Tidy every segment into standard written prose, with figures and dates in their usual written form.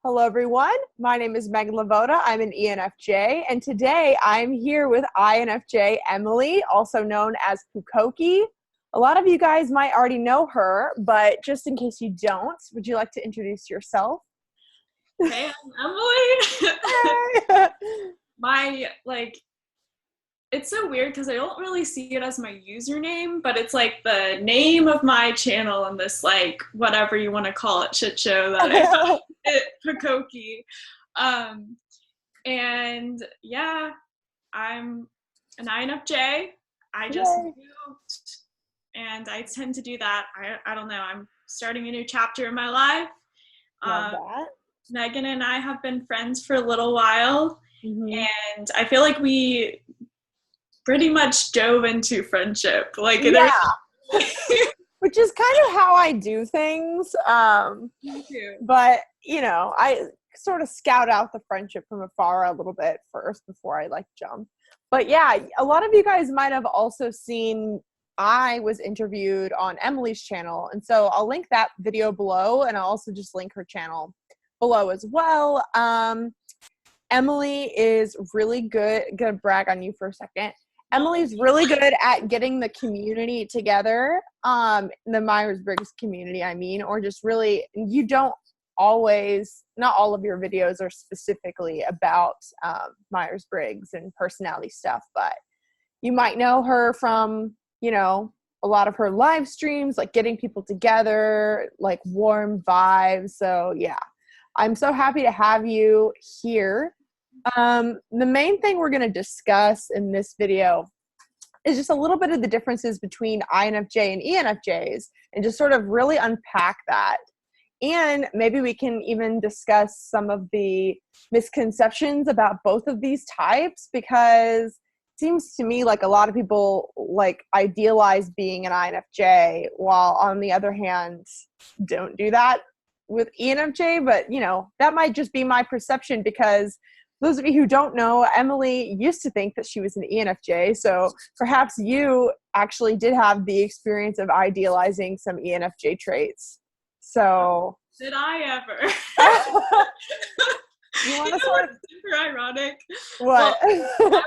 Hello, everyone. My name is Meghan LeVota. I'm an ENFJ, and today I'm here with INFJ Emily, also known as Pucokie. A lot of you guys might already know her, but just in case you don't, would you like to introduce yourself? Hey, I'm Emily. It's so weird because I don't really see it as my username, but it's like the name of my channel and this, like, whatever you want to call it, shit show that I found it, Pucokie. And yeah, I'm an INFJ. I just moved and I tend to do that. I don't know. I'm starting a new chapter in my life. Love that. Meghan and I have been friends for a little while, and I feel like we pretty much dove into friendship. Which is kind of how I do things. Me too. But, I sort of scout out the friendship from afar a little bit first before I jump. But yeah, a lot of you guys might have also seen I was interviewed on Emily's channel. And so I'll link that video below, and I'll also just link her channel below as well. Emily is really good. I'm gonna brag on you for a second. Emily's really good at getting the community together, the Myers-Briggs community, or just really, you don't always, not all of your videos are specifically about Myers-Briggs and personality stuff, but you might know her from, a lot of her live streams, like getting people together, like warm vibes. So yeah, I'm so happy to have you here. The main thing we're going to discuss in this video is just a little bit of the differences between INFJ and ENFJs and just sort of really unpack that. And maybe we can even discuss some of the misconceptions about both of these types, because it seems to me like a lot of people idealize being an INFJ, while on the other hand don't do that with ENFJ. But that might just be my perception, because those of you who don't know, Emily used to think that she was an ENFJ, so perhaps you actually did have the experience of idealizing some ENFJ traits. So did I ever? You want to sort of super ironic? What? I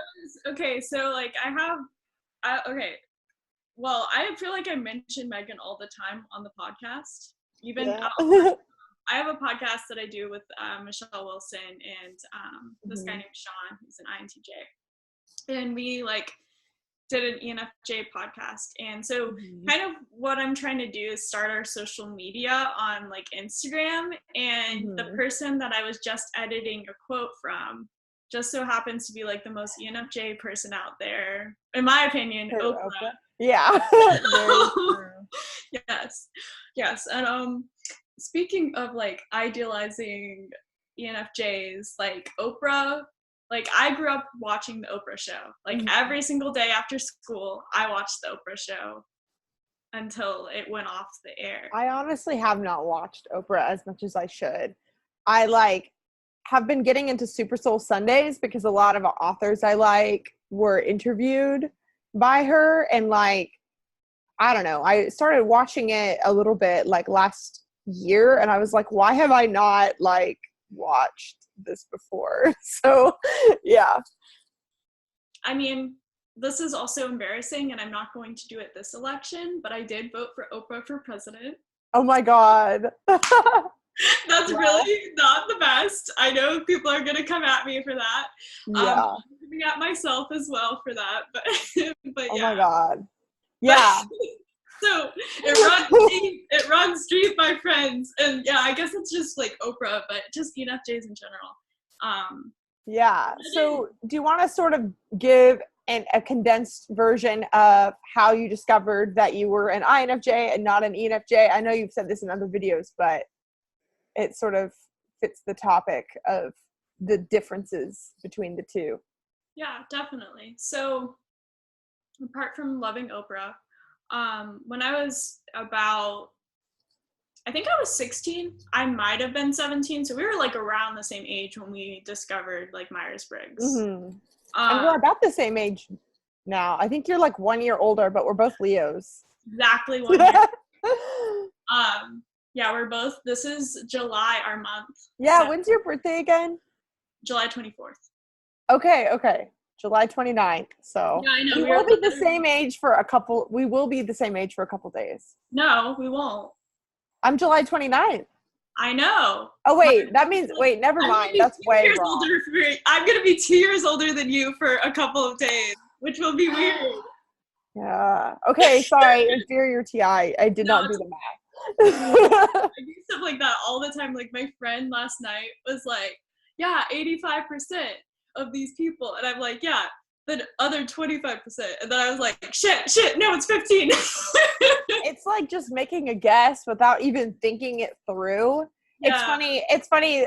feel like I mention Meghan all the time on the podcast. I have a podcast that I do with Michelle Wilson and this guy named Sean, who's an INTJ. And we did an ENFJ podcast. And so kind of what I'm trying to do is start our social media on Instagram. And the person that I was just editing a quote from just so happens to be the most ENFJ person out there, in my opinion, Oprah. Yeah. Very true. Yes. And speaking of idealizing ENFJs, Oprah, I grew up watching the Oprah show. Every single day after school, I watched the Oprah show until it went off the air. I honestly have not watched Oprah as much as I should. I have been getting into Super Soul Sundays because a lot of authors I were interviewed by her, and I don't know, I started watching it a little bit last year, and I was like, why have I not watched this before? So yeah, I mean, this is also embarrassing, and I'm not going to do it this election, but I did vote for Oprah for president. Oh my god. That's really not the best. I know people are gonna come at me for that. I'm coming at myself as well for that, but yeah. Oh my god. Yeah. So it runs deep, my friends. And yeah, I guess it's just Oprah, but just ENFJs in general. Yeah. So do you want to sort of give a condensed version of how you discovered that you were an INFJ and not an ENFJ? I know you've said this in other videos, but it sort of fits the topic of the differences between the two. Yeah, definitely. So apart from loving Oprah, when I was I think I was 16, I might have been 17, so we were around the same age when we discovered Myers-Briggs. And we're about the same age now. I think you're 1 year older, but we're both Leos. Exactly 1 year. Yeah, this is July, our month. Yeah, So, when's your birthday again? July 24th. Okay. July 29th. So Yeah, I know. we will be the same age for a couple days. No, we won't. I'm July 29th. I know. Oh, wait, never mind. That's way wrong. I'm going to be 2 years older than you for a couple of days, which will be weird. Yeah. Okay, sorry. Inferior TI. I did not do the math. I do stuff like that all the time. Like my friend last night was like, yeah, 85% of these people. And I'm like, yeah, the other 25%. And then I was like, shit, no, it's 15. It's like just making a guess without even thinking it through. Yeah. It's funny.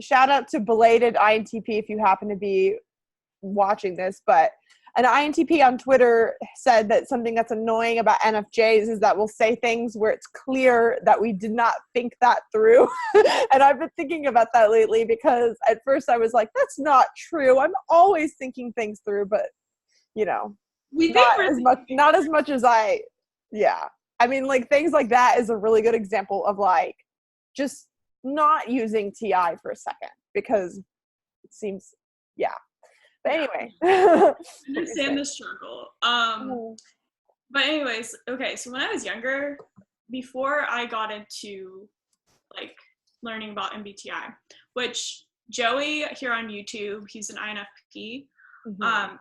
Shout out to belated INTP if you happen to be watching this, but an INTP on Twitter said that something that's annoying about NFJs is that we'll say things where it's clear that we did not think that through. And I've been thinking about that lately because at first I was like, that's not true. I'm always thinking things through, but not as much as I mean, like things like that is a really good example of like just not using TI for a second because it seems, but anyway. I understand the struggle. But anyways, okay, so when I was younger, before I got into like learning about MBTI, which Joey here on YouTube, he's an INFP,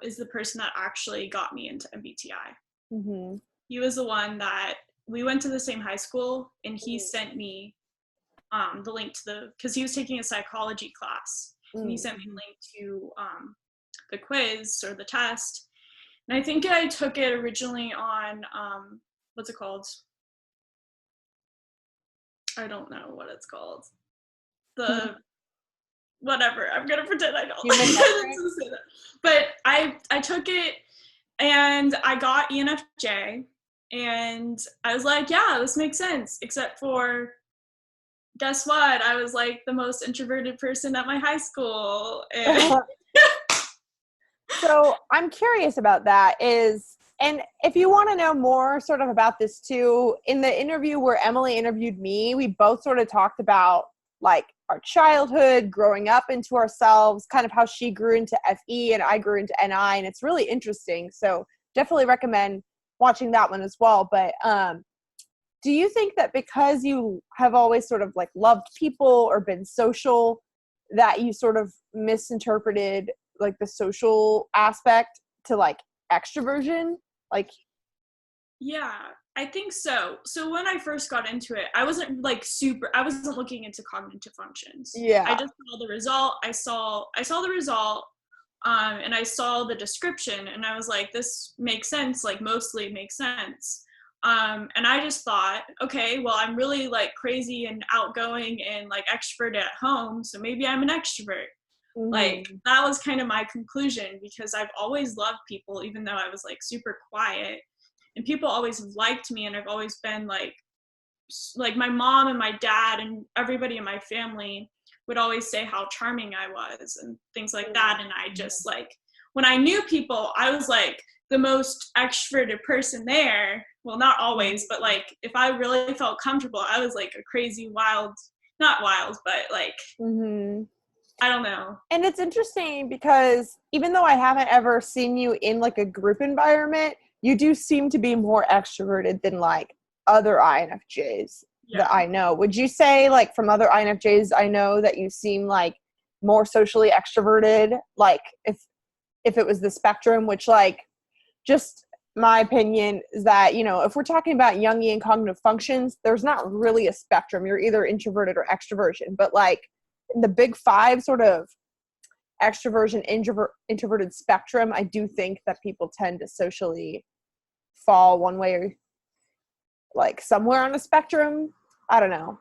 is the person that actually got me into MBTI. He was the one that we went to the same high school, and he sent me the link to because he was taking a psychology class, and he sent me a link to the quiz or the test. And I think I took it originally on what's it called? I don't know what it's called. Whatever. I'm gonna pretend I don't. But I took it and I got ENFJ, and I was like, yeah, this makes sense. Except for, guess what? I was like the most introverted person at my high school. And so I'm curious about that and if you want to know more sort of about this too, in the interview where Emily interviewed me, we both sort of talked about like our childhood, growing up into ourselves, kind of how she grew into FE and I grew into NI, and it's really interesting. So definitely recommend watching that one as well. But do you think that because you have always sort of like loved people or been social, that you sort of misinterpreted like the social aspect to like extroversion? Like, yeah, I think so. So when I first got into it, I wasn't looking into cognitive functions. Yeah. I just saw the result. I saw the result, and I saw the description, and I was like, this makes sense. Like mostly makes sense. And I just thought, okay, well, I'm really like crazy and outgoing and like extrovert at home, so maybe I'm an extrovert. Like that was kind of my conclusion, because I've always loved people, even though I was like super quiet, and people always liked me, and I've always been like my mom and my dad and everybody in my family would always say how charming I was and things like that. And I just like, when I knew people, I was like the most extroverted person there. Well, not always, but like if I really felt comfortable, I was like a crazy not wild, but like I don't know. And it's interesting because even though I haven't ever seen you in like a group environment, you do seem to be more extroverted than like other INFJs that I know. Would you say like from other INFJs I know that you seem like more socially extroverted? Like if it was the spectrum, which like just my opinion is that, if we're talking about Jungian cognitive functions, there's not really a spectrum. You're either introverted or extroversion, but like in the big five sort of extroversion, introverted spectrum, I do think that people tend to socially fall one way or like somewhere on the spectrum. I don't know.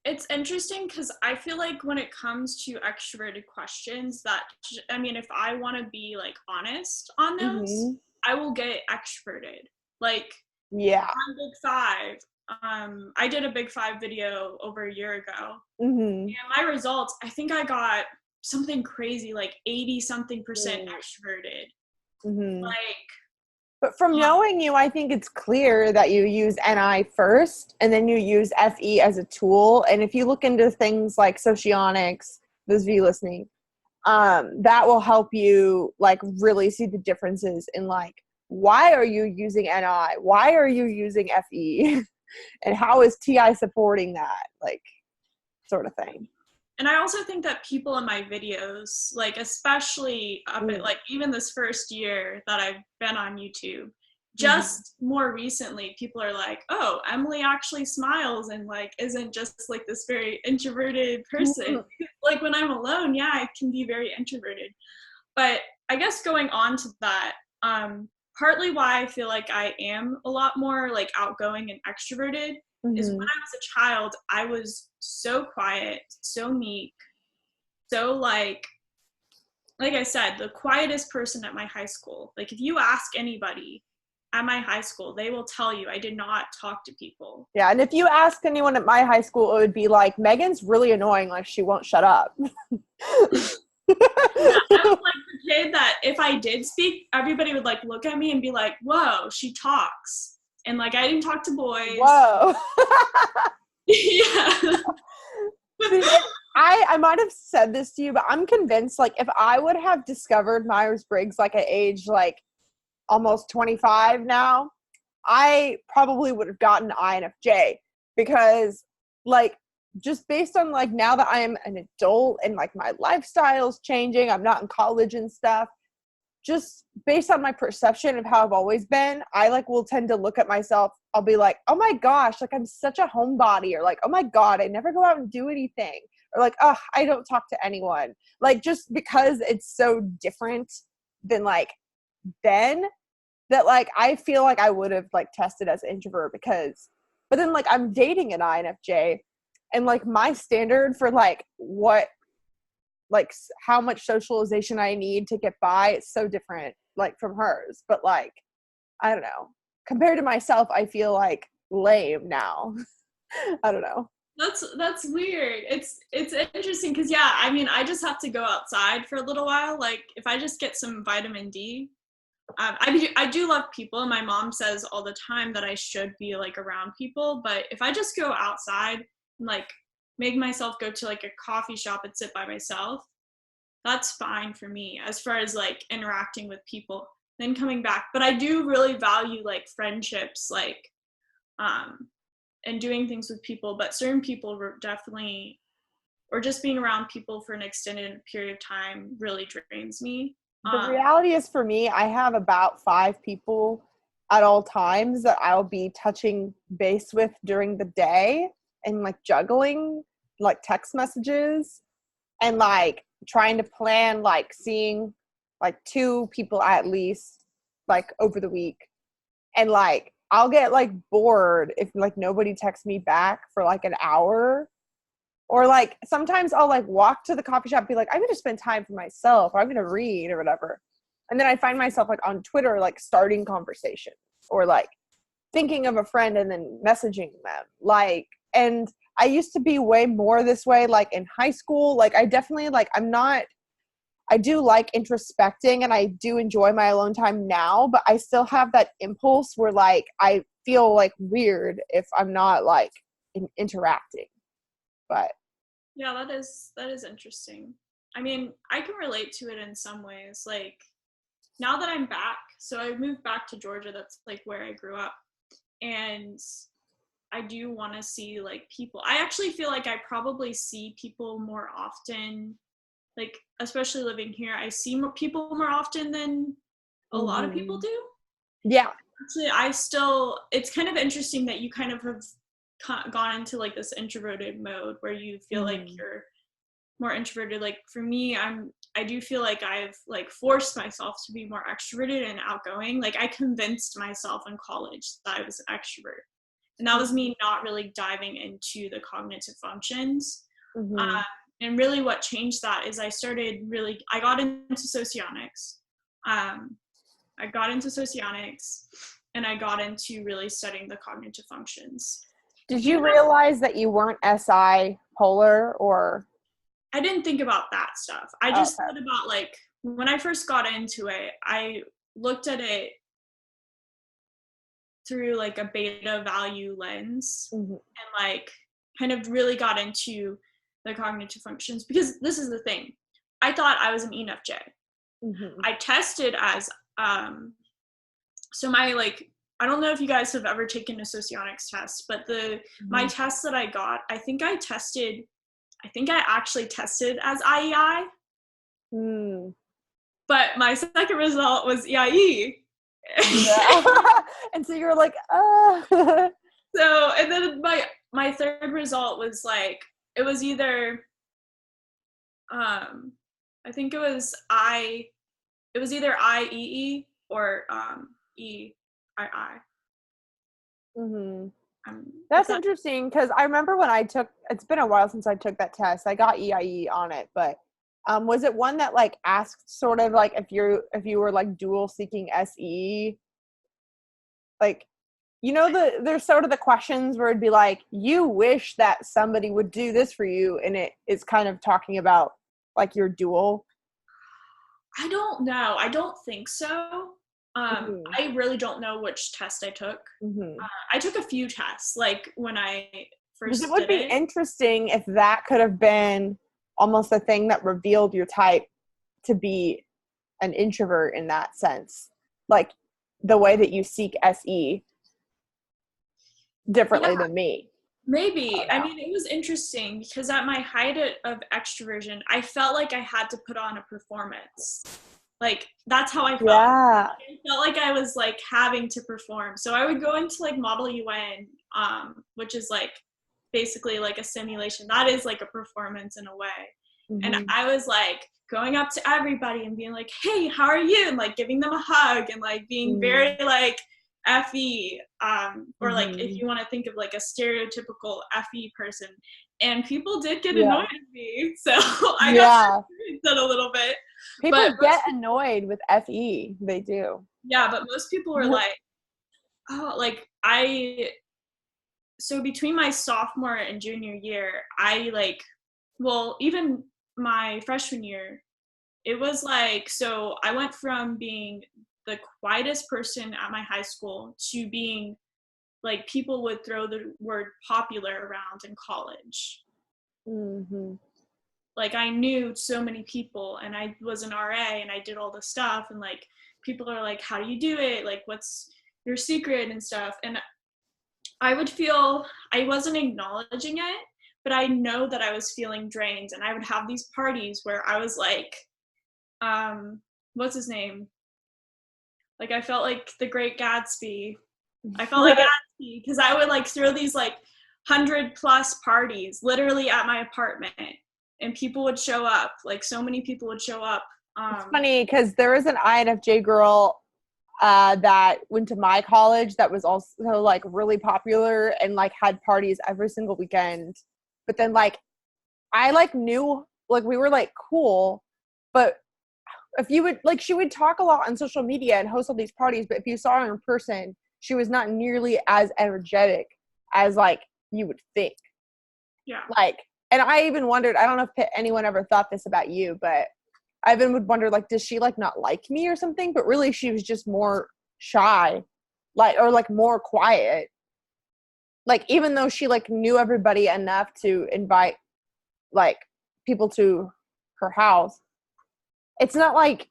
It's interesting because I feel like when it comes to extroverted questions if I want to be like honest on those, I will get extroverted. Like, on Big Five, I did a Big Five video over a year ago, and my results, I think I got something crazy, like 80-something% extroverted. Like, But from knowing you, I think it's clear that you use NI first and then you use FE as a tool. And if you look into things like socionics, those of you listening, that will help you like really see the differences in like, why are you using NI? Why are you using FE? And how is TI supporting that? Like, sort of thing. And I also think that people in my videos, like especially up at like even this first year that I've been on YouTube, just more recently, people are like, oh, Emily actually smiles and like isn't just like this very introverted person. Like when I'm alone, yeah, I can be very introverted. But I guess going on to that, partly why I feel like I am a lot more like outgoing and extroverted is when I was a child, I was so quiet, so meek, so like I said, the quietest person at my high school. Like if you ask anybody at my high school, they will tell you I did not talk to people. Yeah, and if you ask anyone at my high school, it would be like, Megan's really annoying, like she won't shut up. Yeah, I was like the kid that if I did speak, everybody would like look at me and be like, whoa, she talks. And like I didn't talk to boys. Whoa. Yeah. See, I might have said this to you, but I'm convinced like if I would have discovered Myers-Briggs like at age like almost 25 now, I probably would have gotten INFJ because like just based on like now that I'm an adult and like my lifestyle's changing, I'm not in college and stuff, just based on my perception of how I've always been, I like will tend to look at myself. I'll be like, oh my gosh, like I'm such a homebody, or like, oh my God, I never go out and do anything, or like, oh, I don't talk to anyone. Like just because it's so different than like then that like I feel like I would have like tested as an introvert because, but then like I'm dating an INFJ and like my standard for like what like how much socialization I need to get by, it's so different like from hers. But like I don't know, compared to myself, I feel like lame now. I don't know. That's weird. It's interesting because yeah, I mean I just have to go outside for a little while. Like if I just get some vitamin D, I do love people, and my mom says all the time that I should be like around people. But if I just go outside and like make myself go to like a coffee shop and sit by myself, that's fine for me as far as like interacting with people, then coming back. But I do really value like friendships, like and doing things with people. But certain people were definitely, or just being around people for an extended period of time really drains me. The reality is for me, I have about 5 people at all times that I'll be touching base with during the day and like juggling like text messages and like trying to plan like seeing like 2 people at least like over the week. And like I'll get like bored if like nobody texts me back for like an hour. Or like sometimes I'll like walk to the coffee shop and be like, I'm going to spend time for myself, or I'm going to read or whatever. And then I find myself like on Twitter, like starting conversations or like thinking of a friend and then messaging them. Like, and I used to be way more this way, like in high school. Like I definitely like, I do like introspecting and I do enjoy my alone time now, but I still have that impulse where like I feel like weird if I'm not like interacting. But yeah, that is interesting. I mean, I can relate to it in some ways. Like now that I'm back, so I moved back to Georgia, that's like where I grew up, and I do want to see like people. I actually feel like I probably see people more often, like especially living here, I see more people more often than a lot of people do. Yeah. Actually, it's kind of interesting that you kind of have gone into like this introverted mode where you feel like you're more introverted. Like for me, I do feel like I've like forced myself to be more extroverted and outgoing. Like I convinced myself in college that I was an extrovert, and that was me not really diving into the cognitive functions. And really what changed that is I got into socionics. I got into socionics and I got into really studying the cognitive functions. Did you realize that you weren't SI polar or? I didn't think about that stuff. I just thought about like, when I first got into it, I looked at it through like a beta value lens, Mm-hmm. and like kind of really got into the cognitive functions, because this is the thing. I thought I was an ENFJ. Mm-hmm. I tested as so my like, I don't know if you guys have ever taken a socionics test, but my test that I got, I think I actually tested as IEI. But my second result was EIE. Yeah. And so you were like, So, and then my third result was like, it was either I think it was either IEE or EII. Mm-hmm. If That's interesting, because I remember when it's been a while since I took that test. I got EIE on it, but was it one that like asked sort of like if you were like dual seeking SE? Like, there's sort of the questions where it'd be like, you wish that somebody would do this for you, and it is kind of talking about like your dual. I don't know. I don't think so. Mm-hmm. I really don't know which test I took. Mm-hmm. I took a few tests, like when I Because first it would be did it. interesting if that could have been almost a thing that revealed your type to be an introvert in that sense. Like the way that you seek SE differently than me. Maybe. I mean, it was interesting because at my height of extroversion, I felt like I had to put on a performance. Like, that's how I felt. Yeah. I felt like I was like having to perform. So I would go into like Model UN, which is like basically like a simulation. That is like a performance in a way. Mm-hmm. And I was like going up to everybody and being like, hey, how are you? And like giving them a hug and like being very like FE, or like if you want to think of like a stereotypical FE person. And people did get annoyed at me. So I got that a little bit. People get annoyed with FE. They do. Yeah, but most people were like, oh, like so between my sophomore and junior year, even my freshman year, it was like, so I went from being the quietest person at my high school to being like, people would throw the word popular around in college. Mm-hmm. Like, I knew so many people, and I was an RA, and I did all the stuff, and like people are like, how do you do it? Like, what's your secret and stuff? And I would feel I wasn't acknowledging it, but I know that I was feeling drained, and I would have these parties where I was like, what's his name? Like, I felt like the Great Gatsby. I felt like Gatsby because I would like throw these like 100+ parties literally at my apartment, and people would show up. Like, so many people would show up. It's funny because there was an INFJ girl that went to my college that was also like really popular and like had parties every single weekend. But then like I like knew like we were like cool, but if you would like, she would talk a lot on social media and host all these parties, but if you saw her in person, she was not nearly as energetic as like you would think. Yeah. Like, and I even wondered, I don't know if anyone ever thought this about you, but I even would wonder, like, does she like not like me or something? But really she was just more shy, like, or like more quiet. Like, even though she like knew everybody enough to invite like people to her house, it's not like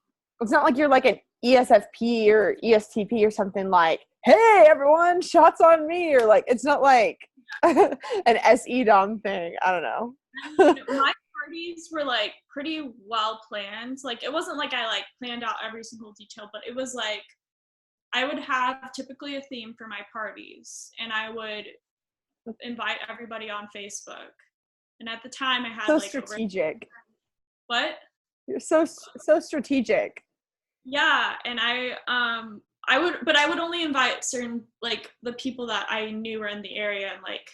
you're like an ESFP or ESTP or something like, hey everyone, shots on me, or like, it's not like an SE dom thing. I don't know. My parties were like pretty well planned. Like, it wasn't like I like planned out every single detail, but it was like I would have typically a theme for my parties, and I would invite everybody on Facebook. And at the time I had so like strategic. What? You're so strategic. Yeah, and I would only invite certain, like, the people that I knew were in the area, and like,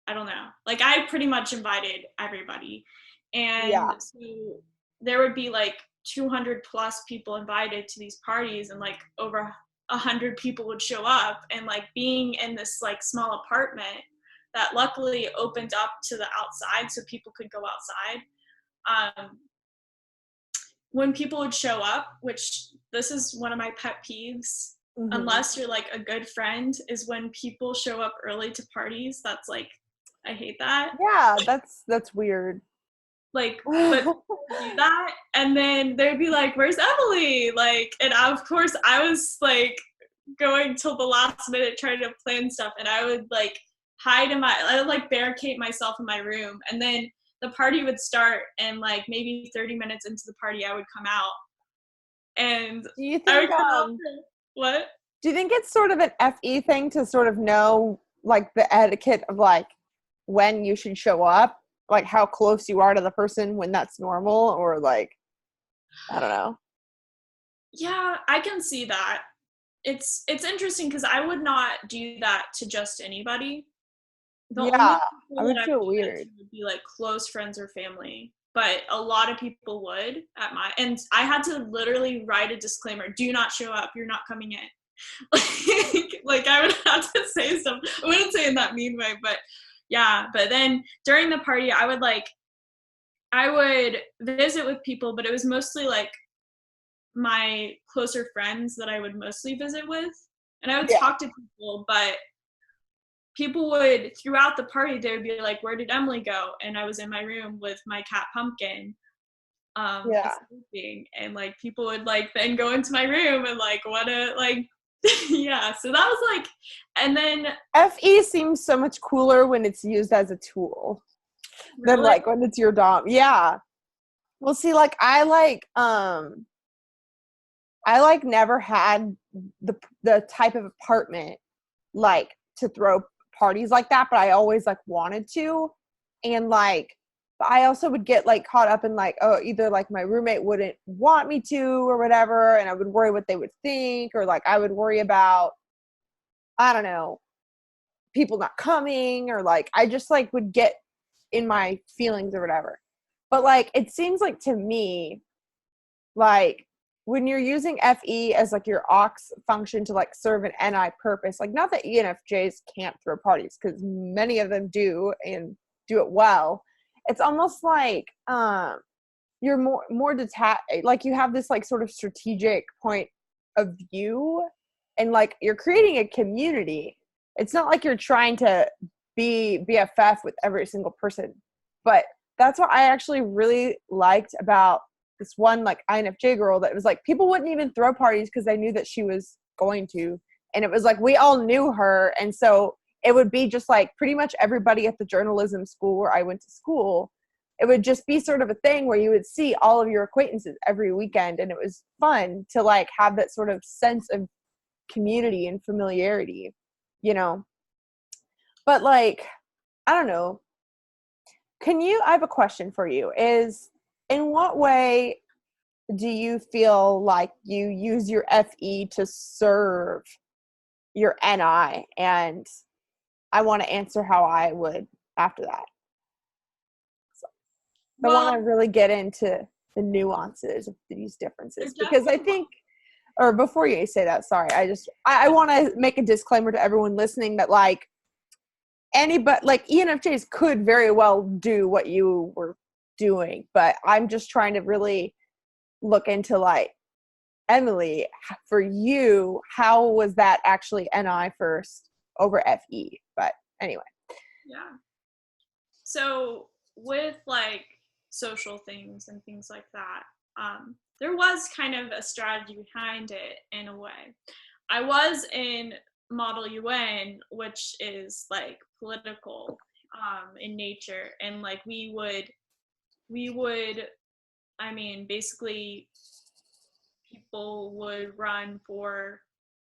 I don't know, like, I pretty much invited everybody, and so there would be like 200+ people invited to these parties, and like over 100 people would show up, and like being in this like small apartment that luckily opened up to the outside so people could go outside. When people would show up, which this is one of my pet peeves, unless you're like a good friend, is when people show up early to parties. That's like, I hate that. Yeah, that's weird. Like, but do that, and then they'd be like, "Where's Emily?" Like, and of course, I was like going till the last minute trying to plan stuff, and I would like I would like barricade myself in my room, and then the party would start, and like maybe 30 minutes into the party, I would come out, and Do you I think would come out. What? do you think it's sort of an FE thing to sort of know like the etiquette of like when you should show up, like how close you are to the person when that's normal, or like I don't know. Yeah, I can see that. It's interesting because I would not do that to just anybody. The only Yeah, people I that would I feel would do that to weird. would be like close friends or family. But a lot of people would at my, and I had to literally write a disclaimer: "Do not show up. You're not coming in." Like I would have to say something. I wouldn't say in that mean way, but yeah. But then during the party, I would visit with people, but it was mostly like my closer friends that I would mostly visit with, and I would Yeah. talk to people, but people would throughout the party they would be like, "Where did Emily go?" And I was in my room with my cat Pumpkin, Yeah. sleeping, and like people would like then go into my room and like wanna like yeah. So that was like, and then FE seems so much cooler when it's used as a tool than really, like when it's your dom. Yeah. Well, see, like I like never had the type of apartment like to throw parties like that, but I always like wanted to. And like I also would get like caught up in like, oh, either like my roommate wouldn't want me to or whatever, and I would worry what they would think, or like I would worry about, I don't know, people not coming, or like I just like would get in my feelings or whatever. But like it seems like to me, like when you're using FE as like your aux function to like serve an NI purpose, like not that ENFJs can't throw parties, because many of them do and do it well. It's almost like you're more detached, like you have this like sort of strategic point of view, and like you're creating a community. It's not like you're trying to be BFF with every single person. But that's what I actually really liked about this one like INFJ girl, that was like people wouldn't even throw parties because they knew that she was going to. And it was like we all knew her, and so it would be just like pretty much everybody at the journalism school where I went to school. It would just be sort of a thing where you would see all of your acquaintances every weekend, and it was fun to like have that sort of sense of community and familiarity, you know. But like I don't know, I have a question for you. Is in what way do you feel like you use your FE to serve your NI? And I want to answer how I would after that. So I want well, to really get into the nuances of these differences, they're because I definitely think, or before you say that, sorry, I want to make a disclaimer to everyone listening that like anybody, like ENFJs could very well do what you were doing, but I'm just trying to really look into like, Emily, for you, how was that actually NI first over FE? But anyway. yeah. So with like social things and things like that, there was kind of a strategy behind it in a way. I was in Model UN, which is like political in nature, and like we would, I mean, basically people would run for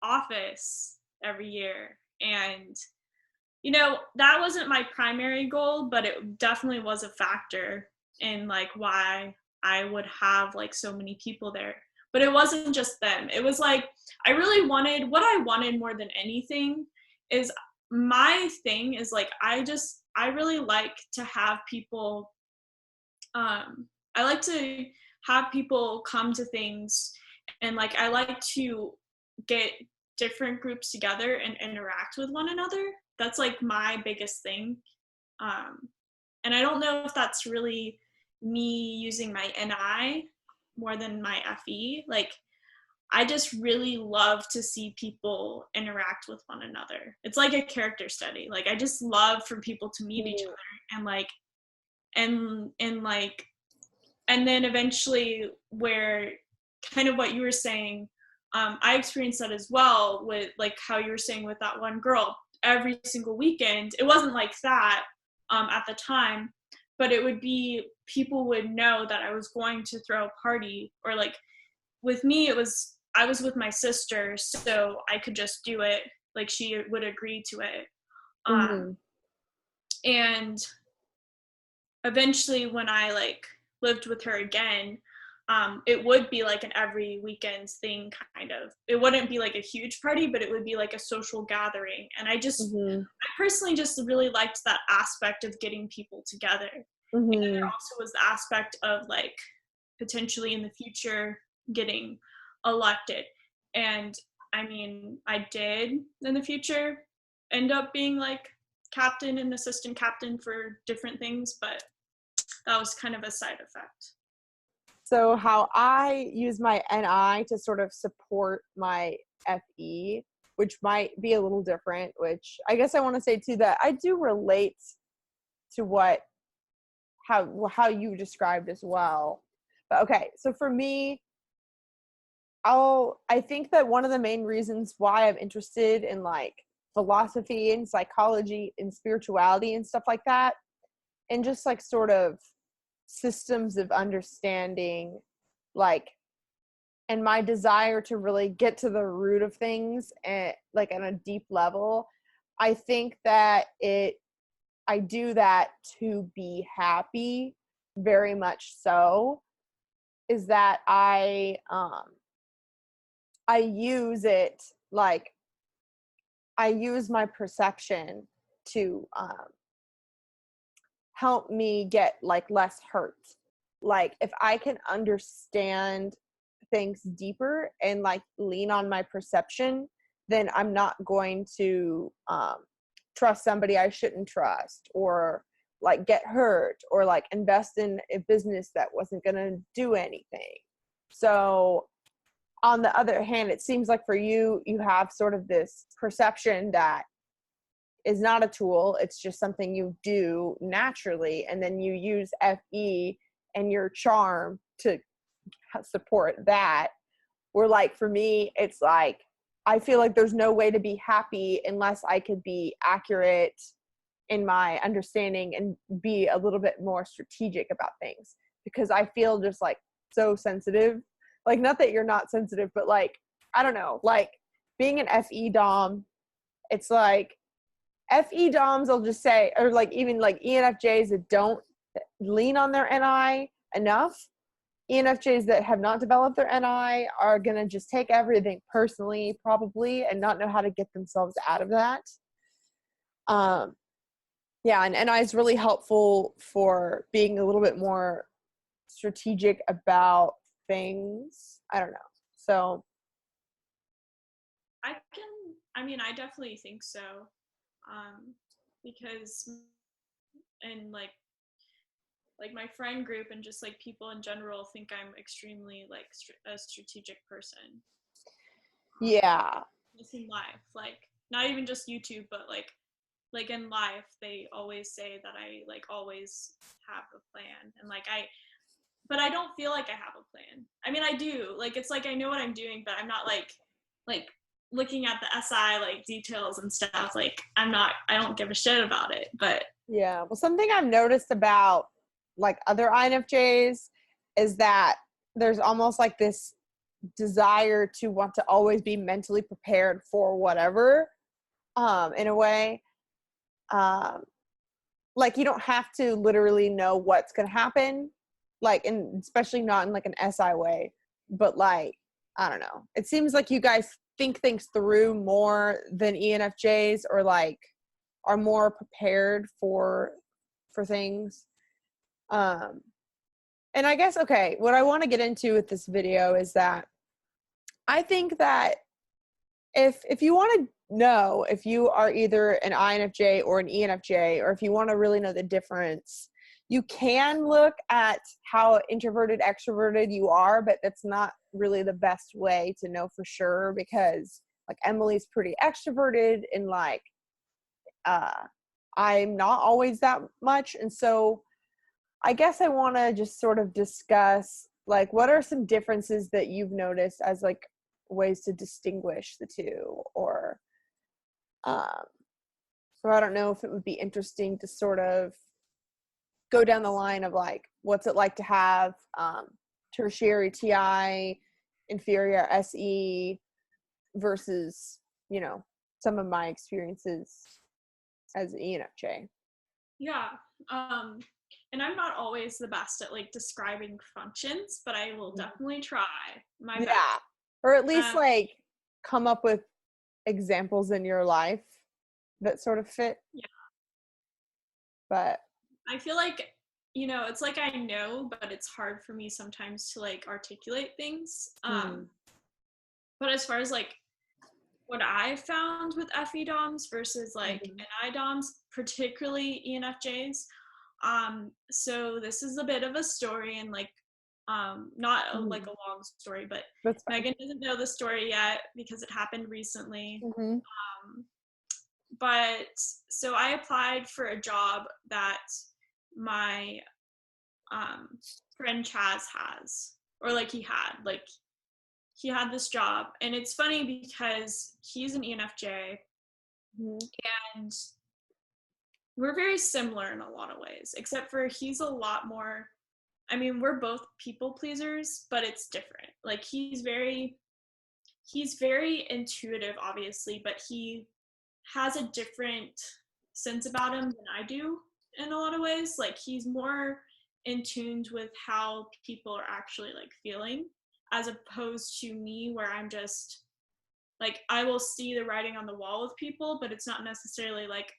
office every year, and that wasn't my primary goal, but it definitely was a factor in like why I would have like so many people there. But it wasn't just them. It was like what I wanted more than anything is, my thing is like I really like to have people, I like to have people come to things, and like I like to get different groups together and interact with one another. That's like my biggest thing. um, and I don't know if that's really me using my NI more than my FE. Like I just really love to see people interact with one another. It's like a character study. Like, I just love for people to meet each other and like, and like, and then eventually where kind of what you were saying, I experienced that as well with like how you were saying with that one girl. Every single weekend, it wasn't like that at the time, but it would be, people would know that I was going to throw a party, or like with me, I was with my sister, so I could just do it. Like, she would agree to it. And eventually when I like lived with her again, it would be like an every weekend thing, kind of. It wouldn't be like a huge party, but it would be like a social gathering. And I personally just really liked that aspect of getting people together. And there also was the aspect of like potentially in the future getting elected. And I mean, I did in the future end up being like captain and assistant captain for different things, but that was kind of a side effect. So how I use my NI to sort of support my FE, which might be a little different, which I guess I want to say too that I do relate to how you described as well. But okay, so for me, I think that one of the main reasons why I'm interested in like philosophy and psychology and spirituality and stuff like that, and just like sort of systems of understanding, like, and my desire to really get to the root of things and like on a deep level, I think that I do that to be happy, very much so, is that I use it, like I use my perception to help me get like less hurt. Like if I can understand things deeper and like lean on my perception, then I'm not going to trust somebody I shouldn't trust, or like get hurt, or like invest in a business that wasn't going to do anything. So on the other hand, it seems like for you, you have sort of this perception that is not a tool. It's just something you do naturally. And then you use FE and your charm to support that. Where like for me, it's like, I feel like there's no way to be happy unless I could be accurate in my understanding and be a little bit more strategic about things, because I feel just like so sensitive. Like, not that you're not sensitive, but like, I don't know, like being an FE Dom, it's like FE Doms, I'll just say, or like even like ENFJs that don't lean on their NI enough, ENFJs that have not developed their NI are going to just take everything personally, probably, and not know how to get themselves out of that. Yeah, and NI is really helpful for being a little bit more strategic about things. I don't know. So I definitely think so. Because and like my friend group and just like people in general think I'm extremely like a strategic person. Yeah. Just in life, like not even just YouTube, but like in life, they always say that I like always have a plan, and like but I don't feel like I have a plan. I mean, I do. Like, it's like I know what I'm doing, but I'm not like looking at the SI like details and stuff. Like, I don't give a shit about it. But yeah, well, something I've noticed about like other INFJs is that there's almost like this desire to want to always be mentally prepared for whatever, in a way. Like, you don't have to literally know what's going to happen, like, and especially not in like an SI way, but like, I don't know. It seems like you guys think things through more than ENFJs, or like are more prepared for things. And I guess, okay, what I want to get into with this video is that I think that if you want to know if you are either an INFJ or an ENFJ, or if you want to really know the difference, you can look at how introverted, extroverted you are, but that's not really the best way to know for sure, because like Emily's pretty extroverted and like I'm not always that much. And so I guess I want to just sort of discuss like what are some differences that you've noticed as like ways to distinguish the two, or so I don't know if it would be interesting to sort of go down the line of like what's it like to have tertiary TI, inferior SE versus, you know, some of my experiences as an ENFJ. Yeah. And I'm not always the best at like describing functions, but I will definitely try my best. Yeah. Or at least like come up with examples in your life that sort of fit. Yeah. But I feel like, you know, it's like I know, but it's hard for me sometimes to like articulate things. But as far as like what I found with FE DOMs versus like NI DOMs, particularly ENFJs, so this is a bit of a story, and like not like a long story, but Megan doesn't know the story yet because it happened recently. But so I applied for a job that my friend Chaz has, or like he had this job, and it's funny because he's an ENFJ and we're very similar in a lot of ways, except for he's a lot more, I mean, we're both people pleasers, but it's different. Like he's very intuitive, obviously, but he has a different sense about him than I do in a lot of ways. Like he's more in tune with how people are actually like feeling, as opposed to me, where I'm just like, I will see the writing on the wall with people, but it's not necessarily like,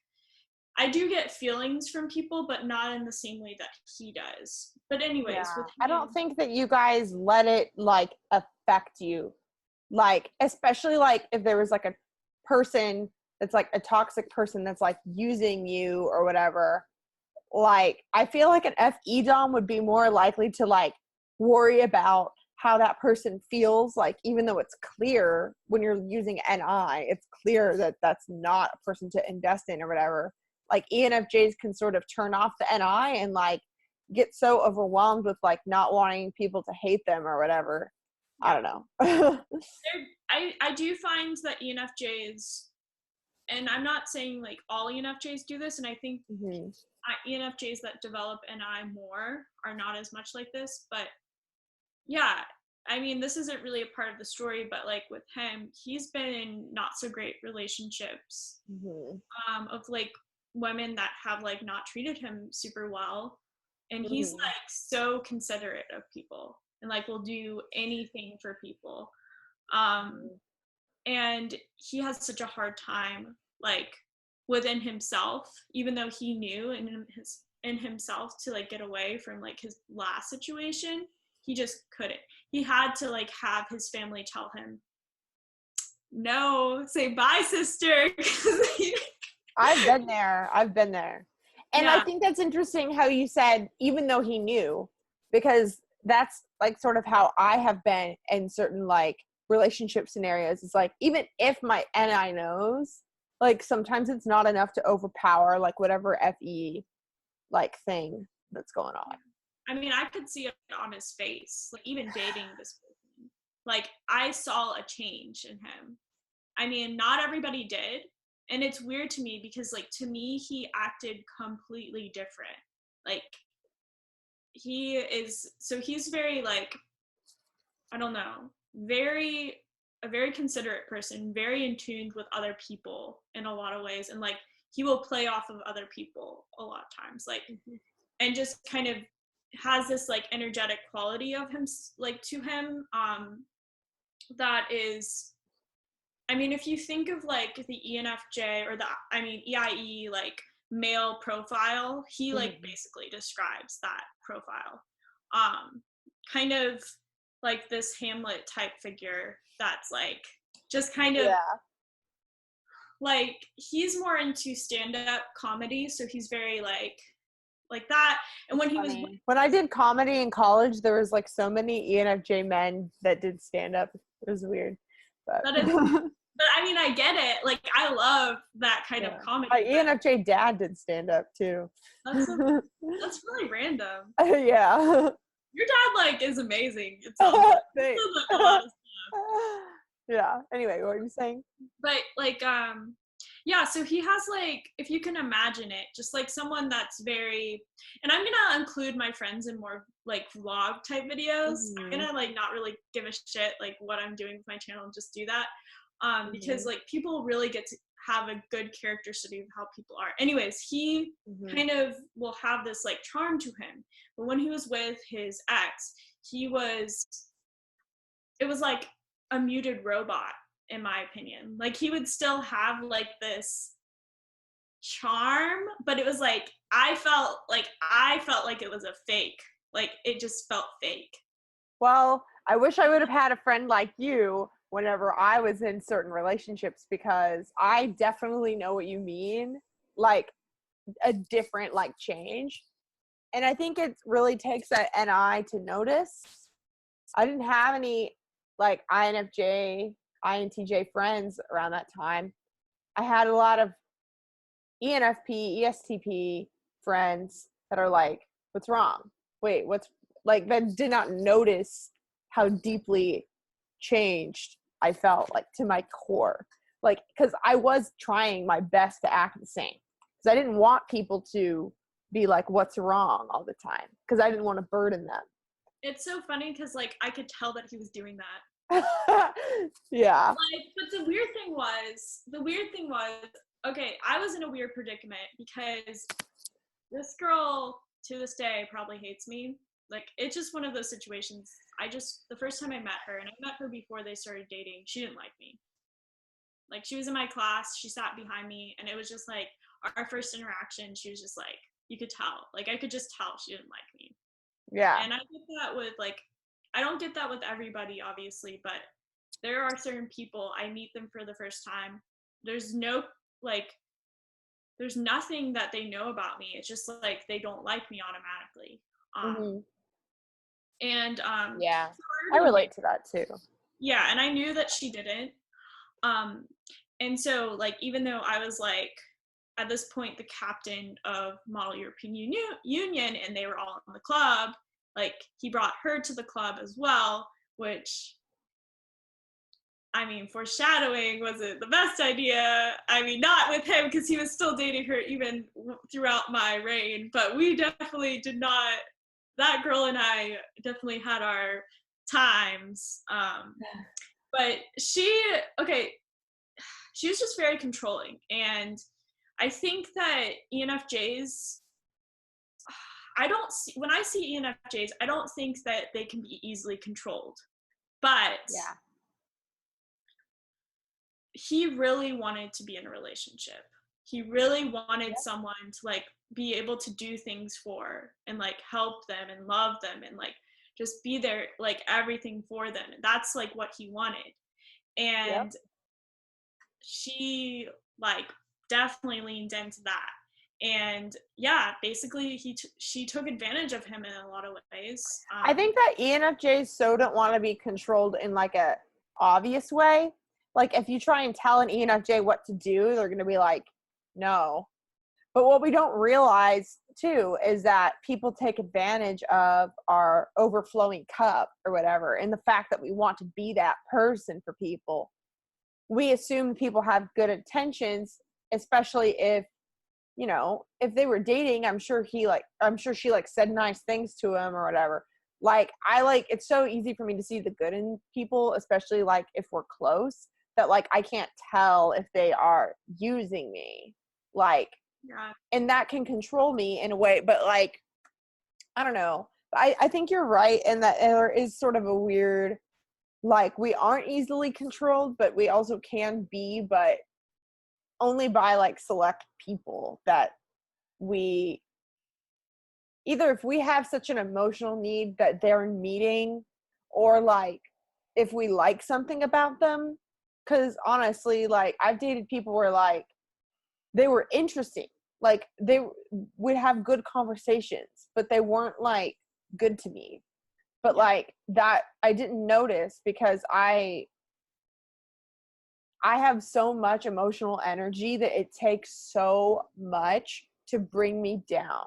I do get feelings from people, but not in the same way that he does. But anyways, with him, I don't think that you guys let it like affect you. Like, especially like if there was like a person that's like a toxic person that's like using you or whatever. Like, I feel like an FE Dom would be more likely to like worry about how that person feels, like even though it's clear when you're using NI, it's clear that that's not a person to invest in or whatever. Like ENFJs can sort of turn off the NI and like get so overwhelmed with like not wanting people to hate them or whatever. I don't know. I do find that ENFJs, and I'm not saying like all ENFJs do this, and I think ENFJs that develop NI more are not as much like this, but yeah, I mean, this isn't really a part of the story, but like with him, he's been in not so great relationships of like women that have like not treated him super well, and he's like so considerate of people and like will do anything for people, and he has such a hard time like within himself, even though he knew in himself to like get away from like his last situation. He just couldn't. He had to like have his family tell him, no, say bye, sister. I've been there. And I think that's interesting how you said, even though he knew, because that's like sort of how I have been in certain like relationship scenarios. It's like, even if my NI knows, like sometimes it's not enough to overpower like whatever FE like thing that's going on. I mean, I could see it on his face, like even dating this person. Like I saw a change in him. I mean, not everybody did. And it's weird to me because like to me, he acted completely different. Like he's very like, I don't know, a very considerate person, very in tune with other people in a lot of ways. And like, he will play off of other people a lot of times, like, and just kind of has this like energetic quality of him, like to him, that is, I mean, if you think of like the ENFJ or EIE, like male profile, he like basically describes that profile. Kind of like this Hamlet type figure that's like just kind of like, he's more into stand-up comedy, so he's very like like that. And when he was when I did comedy in college, there was like so many ENFJ men that did stand up. It was weird, but that is, but I mean, I get it. Like, I love that kind of comedy. My ENFJ dad did stand up too. That's really random. Yeah. Your dad like is amazing. It's a lot of stuff. Yeah. Anyway, what were you saying? But like, yeah, so he has like, if you can imagine it, just like someone that's very, and I'm gonna include my friends in more like vlog type videos. I'm gonna like not really give a shit like what I'm doing with my channel and just do that. Because like people really get to have a good character study of how people are. Anyways, he kind of will have this like charm to him. But when he was with his ex, it was like a muted robot, in my opinion. Like, he would still have like this charm, but it was like I felt like it was a fake. Like, it just felt fake. Well, I wish I would have had a friend like you whenever I was in certain relationships, because I definitely know what you mean, like a different like change. And I think it really takes an NI to notice. I didn't have any like INFJ, INTJ friends around that time. I had a lot of ENFP, ESTP friends that are like, what's wrong? Wait, what's like, that did not notice how deeply changed I felt, like to my core. Like, because I was trying my best to act the same. Because I didn't want people to be like, what's wrong all the time. Because I didn't want to burden them. It's so funny because like I could tell that he was doing that. Yeah. Like, but the weird thing was, okay, I was in a weird predicament because this girl to this day probably hates me. Like, it's just one of those situations. The first time I met her, and I met her before they started dating, she didn't like me. Like, she was in my class, she sat behind me, and it was just like our first interaction, she was just like, you could tell. Like, I could just tell she didn't like me. Yeah. And I get that with like, I don't get that with everybody, obviously, but there are certain people, I meet them for the first time. There's nothing that they know about me. It's just like they don't like me automatically. And yeah, I relate to that too. Yeah, and I knew that she didn't. And so like, even though I was like at this point the captain of Model European Union and they were all in the club, like he brought her to the club as well, which, I mean, foreshadowing wasn't the best idea. I mean, not with him because he was still dating her even throughout my reign, but we definitely did not, that girl and I definitely had our times. But she was just very controlling. And I think that ENFJs, when I see ENFJs, I don't think that they can be easily controlled. But yeah, he really wanted to be in a relationship. He really wanted someone to like be able to do things for and like help them and love them and like just be there, like everything for them. And that's like what he wanted. And she like definitely leaned into that. And yeah, basically she took advantage of him in a lot of ways. I think that ENFJs so don't want to be controlled in like a obvious way. Like if you try and tell an ENFJ what to do, they're going to be like, no. But what we don't realize too is that people take advantage of our overflowing cup or whatever, and the fact that we want to be that person for people. We assume people have good intentions, especially if, you know, if they were dating, I'm sure she like said nice things to him or whatever. Like, it's so easy for me to see the good in people, especially like if we're close, that like I can't tell if they are using me. Like, and that can control me in a way, but like, I don't know. I think you're right in that there is sort of a weird, like, we aren't easily controlled, but we also can be, but only by like select people that we either, if we have such an emotional need that they're meeting, or like if we like something about them. Because honestly, like I've dated people where like they were interesting, like they would have good conversations, but they weren't like good to me. But like that I didn't notice because I have so much emotional energy that it takes so much to bring me down.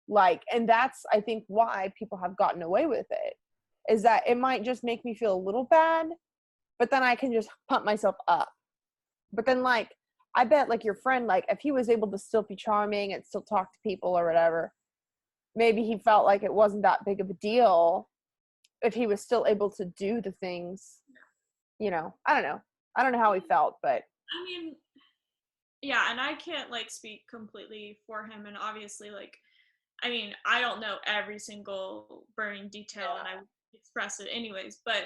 Like, and that's, I think, why people have gotten away with it, is that it might just make me feel a little bad, but then I can just pump myself up. But then, like, I bet, like, your friend, like, if he was able to still be charming and still talk to people or whatever, maybe he felt like it wasn't that big of a deal if he was still able to do the things, you know. I don't know. I don't know how he felt, but. I mean, yeah, and I can't, like, speak completely for him, and obviously, like, I mean, I don't know every single burning detail, and I would express it anyways, but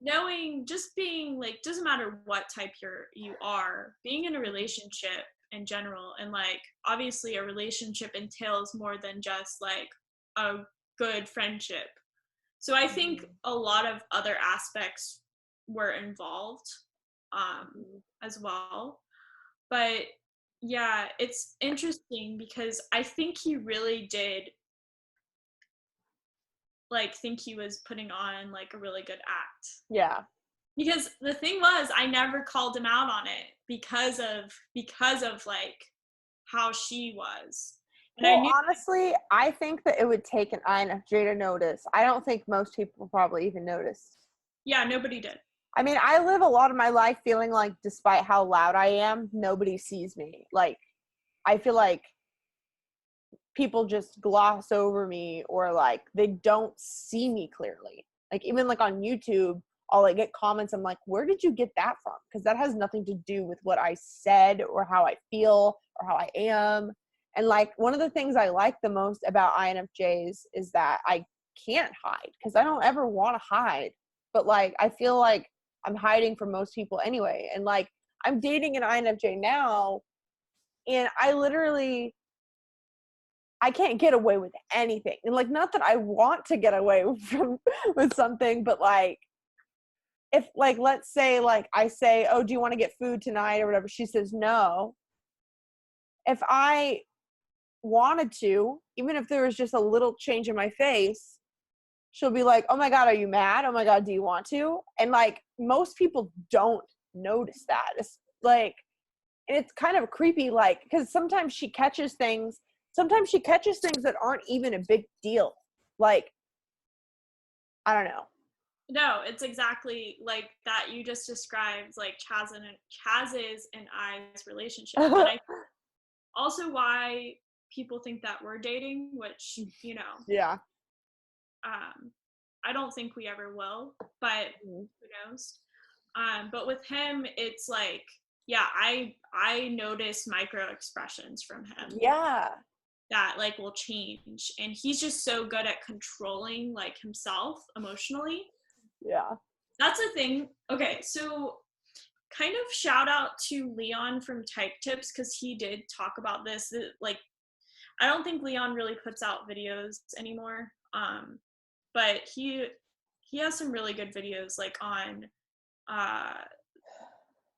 knowing, just being, like, doesn't matter what type you are, being in a relationship in general, and, like, obviously a relationship entails more than just, like, a good friendship. So I think a lot of other aspects were involved as well. But yeah, it's interesting because I think he really did like think he was putting on like a really good act. Yeah. Because the thing was, I never called him out on it because of like how she was. And well, honestly, I think that it would take an INFJ to notice. I don't think most people probably even noticed. Yeah, nobody did. I mean, I live a lot of my life feeling like despite how loud I am, nobody sees me. Like, I feel like people just gloss over me or like they don't see me clearly. Like, even like on YouTube, I'll like get comments. I'm like, where did you get that from? Because that has nothing to do with what I said or how I feel or how I am. And like one of the things I like the most about INFJs is that I can't hide because I don't ever want to hide. But like I feel like I'm hiding from most people anyway. And like I'm dating an INFJ now, and I can't get away with anything. And like not that I want to get away from with something, but like if like let's say like I say, oh, do you want to get food tonight or whatever? She says no. If I wanted to, even if there was just a little change in my face, she'll be like, oh my God, are you mad? Oh my God, do you want to? And like most people don't notice that. It's like, and it's kind of creepy, like, because sometimes she catches things that aren't even a big deal. Like, I don't know. No, it's exactly like that you just described, like Chaz's and I's relationship. And I also why people think that we're dating, which, you know, yeah. I don't think we ever will, but who knows? But with him, it's like, yeah, I notice micro expressions from him. Yeah. That like will change, and he's just so good at controlling like himself emotionally. Yeah. That's the thing. Okay, so kind of shout out to Leon from Type Tips because he did talk about this. Like, I don't think Leon really puts out videos anymore, but he has some really good videos like on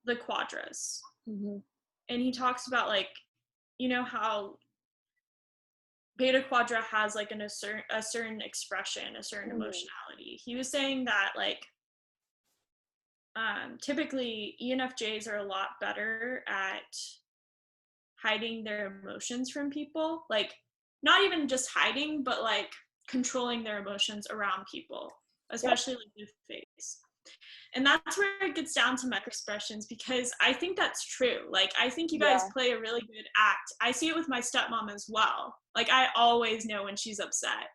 the quadras, and he talks about like, you know how Beta Quadra has like a certain expression, a certain emotionality. He was saying that like typically ENFJs are a lot better at hiding their emotions from people, like not even just hiding, but like controlling their emotions around people, especially like their face. And that's where it gets down to micro expressions, because I think that's true. Like, I think you guys play a really good act. I see it with my stepmom as well. Like, I always know when she's upset.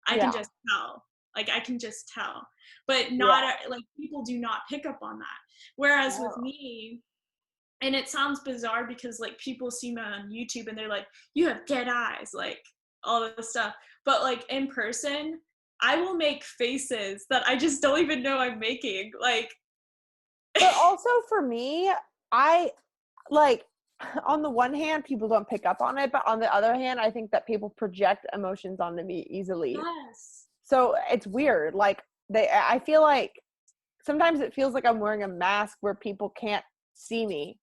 I can just tell. Like, I can just tell. But not, like, people do not pick up on that. Whereas with me, and it sounds bizarre because, like, people see me on YouTube and they're like, you have dead eyes, like, all this stuff. But, like, in person, I will make faces that I just don't even know I'm making. Like, but also for me, I like on the one hand, people don't pick up on it, but on the other hand, I think that people project emotions onto me easily. Yes. So it's weird. Like I feel like sometimes it feels like I'm wearing a mask where people can't see me,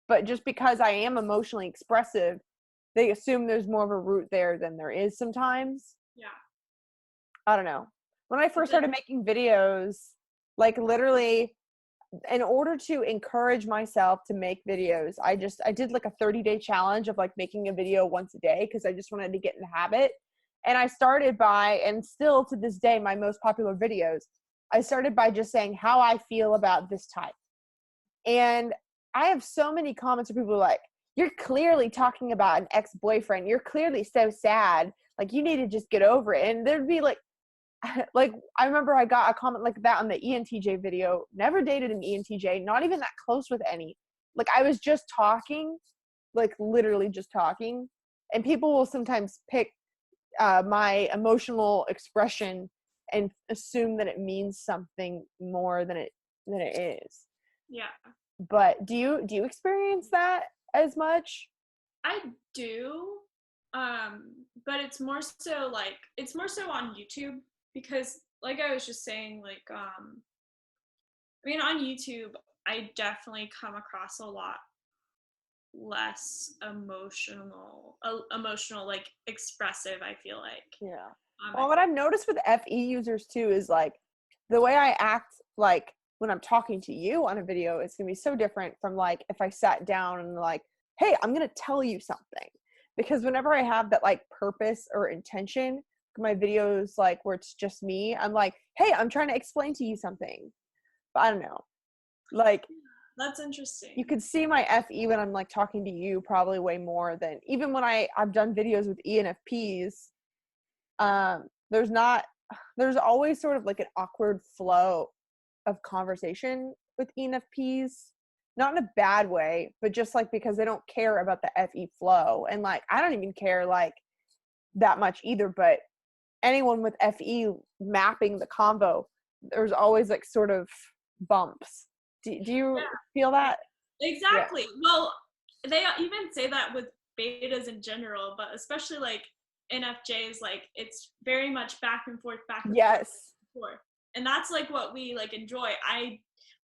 but just because I am emotionally expressive, they assume there's more of a root there than there is sometimes. Yeah. I don't know. When I first started making videos, like literally in order to encourage myself to make videos, I did like a 30-day challenge of like making a video once a day because I just wanted to get in the habit. And I started by, and still to this day, my most popular videos, I started by just saying how I feel about this type. And I have so many comments of people like, you're clearly talking about an ex-boyfriend. You're clearly so sad. Like, you need to just get over it. And there'd be like I remember I got a comment like that on the ENTJ video. Never dated an ENTJ, not even that close with any. Like, I was just talking, like literally just talking. And people will sometimes pick my emotional expression and assume that it means something more than it is. Yeah. But do you experience that as much? I do. But it's more so on YouTube because like I was just saying, like I mean on YouTube I definitely come across a lot less emotional like expressive, I feel like. Yeah. Well, what I've noticed with FE users too is like the way I act, like when I'm talking to you on a video, it's gonna be so different from like if I sat down and like, hey, I'm gonna tell you something. Because whenever I have that like purpose or intention, my videos like where it's just me, I'm like, hey, I'm trying to explain to you something. But I don't know. Like, that's interesting. you could see my FE when I'm like talking to you probably way more than even when I've done videos with ENFPs. There's always sort of like an awkward flow of conversation with ENFPs, not in a bad way, but just like because they don't care about the FE flow. And like, I don't even care like that much either, but anyone with FE mapping the convo, there's always like sort of bumps. Do you feel that? Exactly. Yeah. Well, they even say that with betas in general, but especially like NFJs, like it's very much back and forth, back and forth. And that's like what we like enjoy.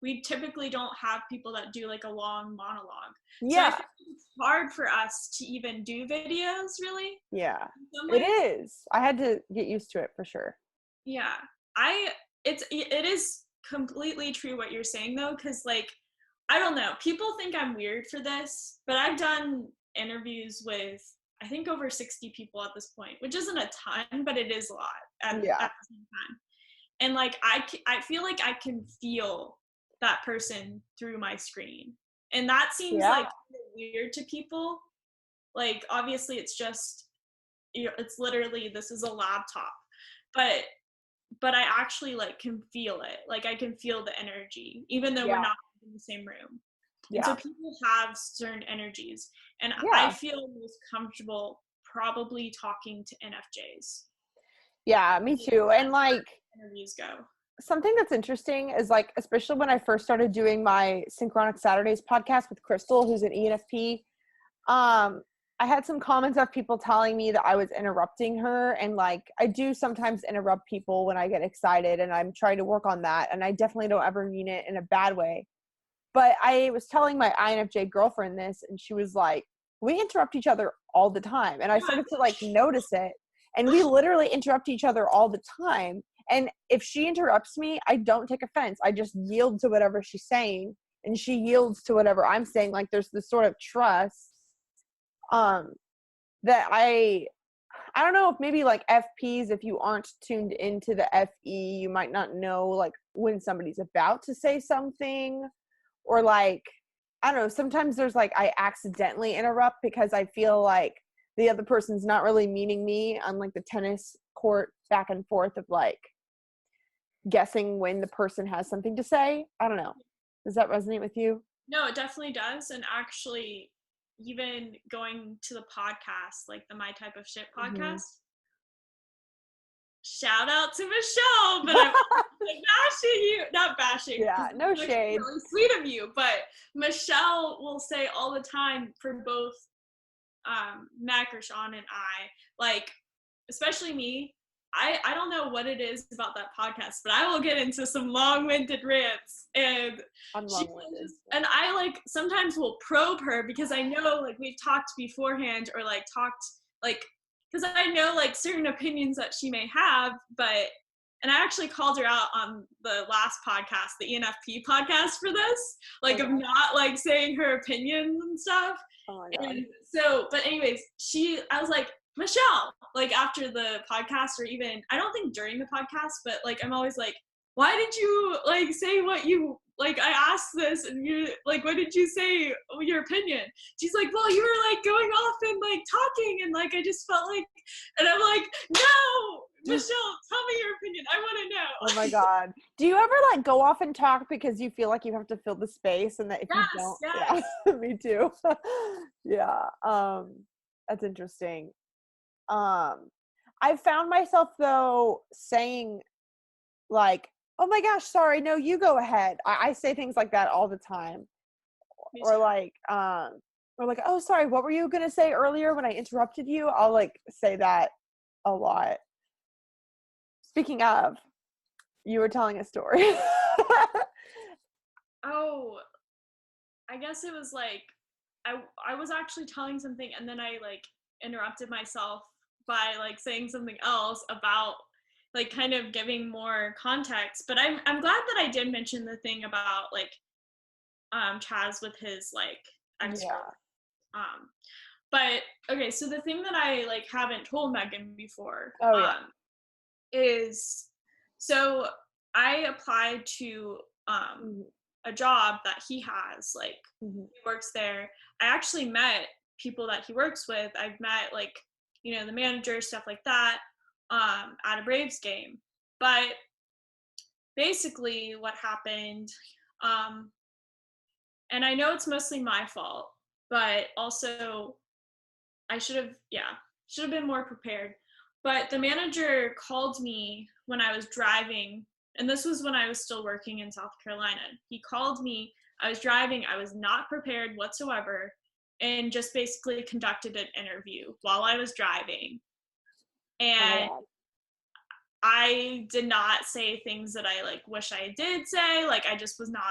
We typically don't have people that do like a long monologue. Yeah. So I think it's hard for us to even do videos, really. Yeah. It is. I had to get used to it for sure. Yeah. It is completely true what you're saying though, because like I don't know, people think I'm weird for this, but I've done interviews with I think over 60 people at this point, which isn't a ton, but it is a lot at the same time. And like I feel like I can feel that person through my screen, and that seems like weird to people. Like obviously it's just, it's literally, this is a laptop, but I actually like can feel it. Like I can feel the energy, even though we're not in the same room. And so people have certain energies, and I feel most comfortable probably talking to NFJs. Yeah, me too. And like interviews go. Something that's interesting is like, especially when I first started doing my Synchronic Saturdays podcast with Crystal, who's an ENFP, I had some comments of people telling me that I was interrupting her. And like, I do sometimes interrupt people when I get excited, and I'm trying to work on that. And I definitely don't ever mean it in a bad way. But I was telling my INFJ girlfriend this, and she was like, we interrupt each other all the time. And I started to like notice it. And we literally interrupt each other all the time. And if she interrupts me, I don't take offense. I just yield to whatever she's saying, and she yields to whatever I'm saying. Like there's this sort of trust that I don't know if maybe like FPs, if you aren't tuned into the FE, you might not know like when somebody's about to say something, or like, I don't know, sometimes there's like I accidentally interrupt because I feel like the other person's not really meaning me, on like the tennis court back and forth of like guessing when the person has something to say. I don't know. Does that resonate with you? No, it definitely does. And actually, even going to the podcast, like the My Type of Shit podcast, shout out to Michelle, but I'm bashing you. Not bashing. Yeah, no shade. Really sweet of you, but Michelle will say all the time for both Mac or Sean and I, like, especially me, I don't know what it is about that podcast, but I will get into some long-winded rants, and I'm long-winded. and I like sometimes will probe her because I know like we've talked beforehand or like talked like because I know like certain opinions that she may have, but and I actually called her out on the last podcast, the ENFP podcast for this, like of not like saying her opinions and stuff. Oh my God. And so, but anyways, I was like, Michelle, like after the podcast or even, I don't think during the podcast, but like, I'm always like, why did you like say what you, like I asked this and you, like, what did you say your opinion? She's like, well, you were like going off and like talking and like, I just felt like, and I'm like, no, Michelle, tell me your opinion. I want to know. Oh my God. Do you ever like go off and talk because you feel like you have to fill the space and that if you don't, yes. Yeah, me too. Yeah. That's interesting. I found myself though saying like, oh my gosh, sorry, no, you go ahead. I say things like that all the time. Or like, oh, sorry, what were you gonna say earlier when I interrupted you? I'll like say that a lot. Speaking of, you were telling a story. Oh, I guess it was like I was actually telling something and then I like interrupted myself by like saying something else about like kind of giving more context. But I'm glad that I did mention the thing about like Chaz with his like ex-girlfriend. But okay, so the thing that I like haven't told Megan before is so I applied to a job that he has, like he works there. I actually met people that he works with. I've met like, you know, the manager, stuff like that, at a Braves game. But basically what happened, and I know it's mostly my fault, but also I should have been more prepared. But the manager called me when I was driving, and this was when I was still working in South Carolina. He called me, I was driving, I was not prepared whatsoever, and just basically conducted an interview while I was driving. And I did not say things that I like wish I did say. Like I just was not,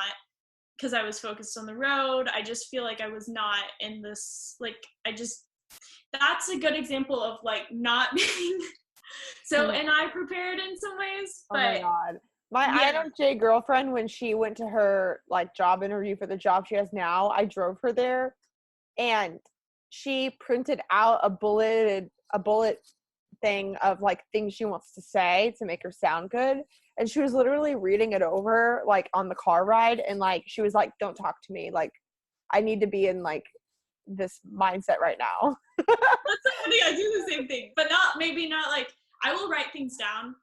because I was focused on the road. I just feel like I was not in this, like that's a good example of like not being so, and I prepared in some ways, but oh my God. My INFJ girlfriend, when she went to her like job interview for the job she has now, I drove her there and she printed out a bullet thing of like things she wants to say to make her sound good. And she was literally reading it over like on the car ride. And like, she was like, don't talk to me. Like, I need to be in like this mindset right now. That's so funny. I do the same thing, but maybe not like, I will write things down.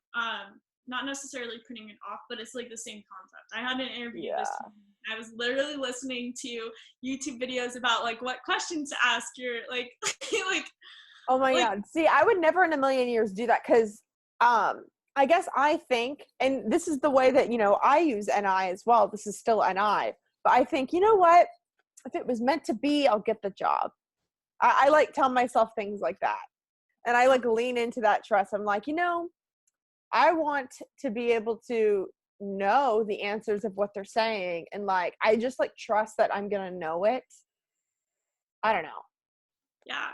Not necessarily printing it off, but it's like the same concept. I had an interview this morning. I was literally listening to YouTube videos about like what questions to ask your like like oh my God. See, I would never in a million years do that because I guess I think, and this is the way that, you know, I use NI as well. This is still NI. But I think, you know what? If it was meant to be, I'll get the job. I like tell myself things like that. And I like lean into that trust. I'm like, you know, I want to be able to know the answers of what they're saying. And like, I just like trust that I'm going to know it. I don't know. Yeah.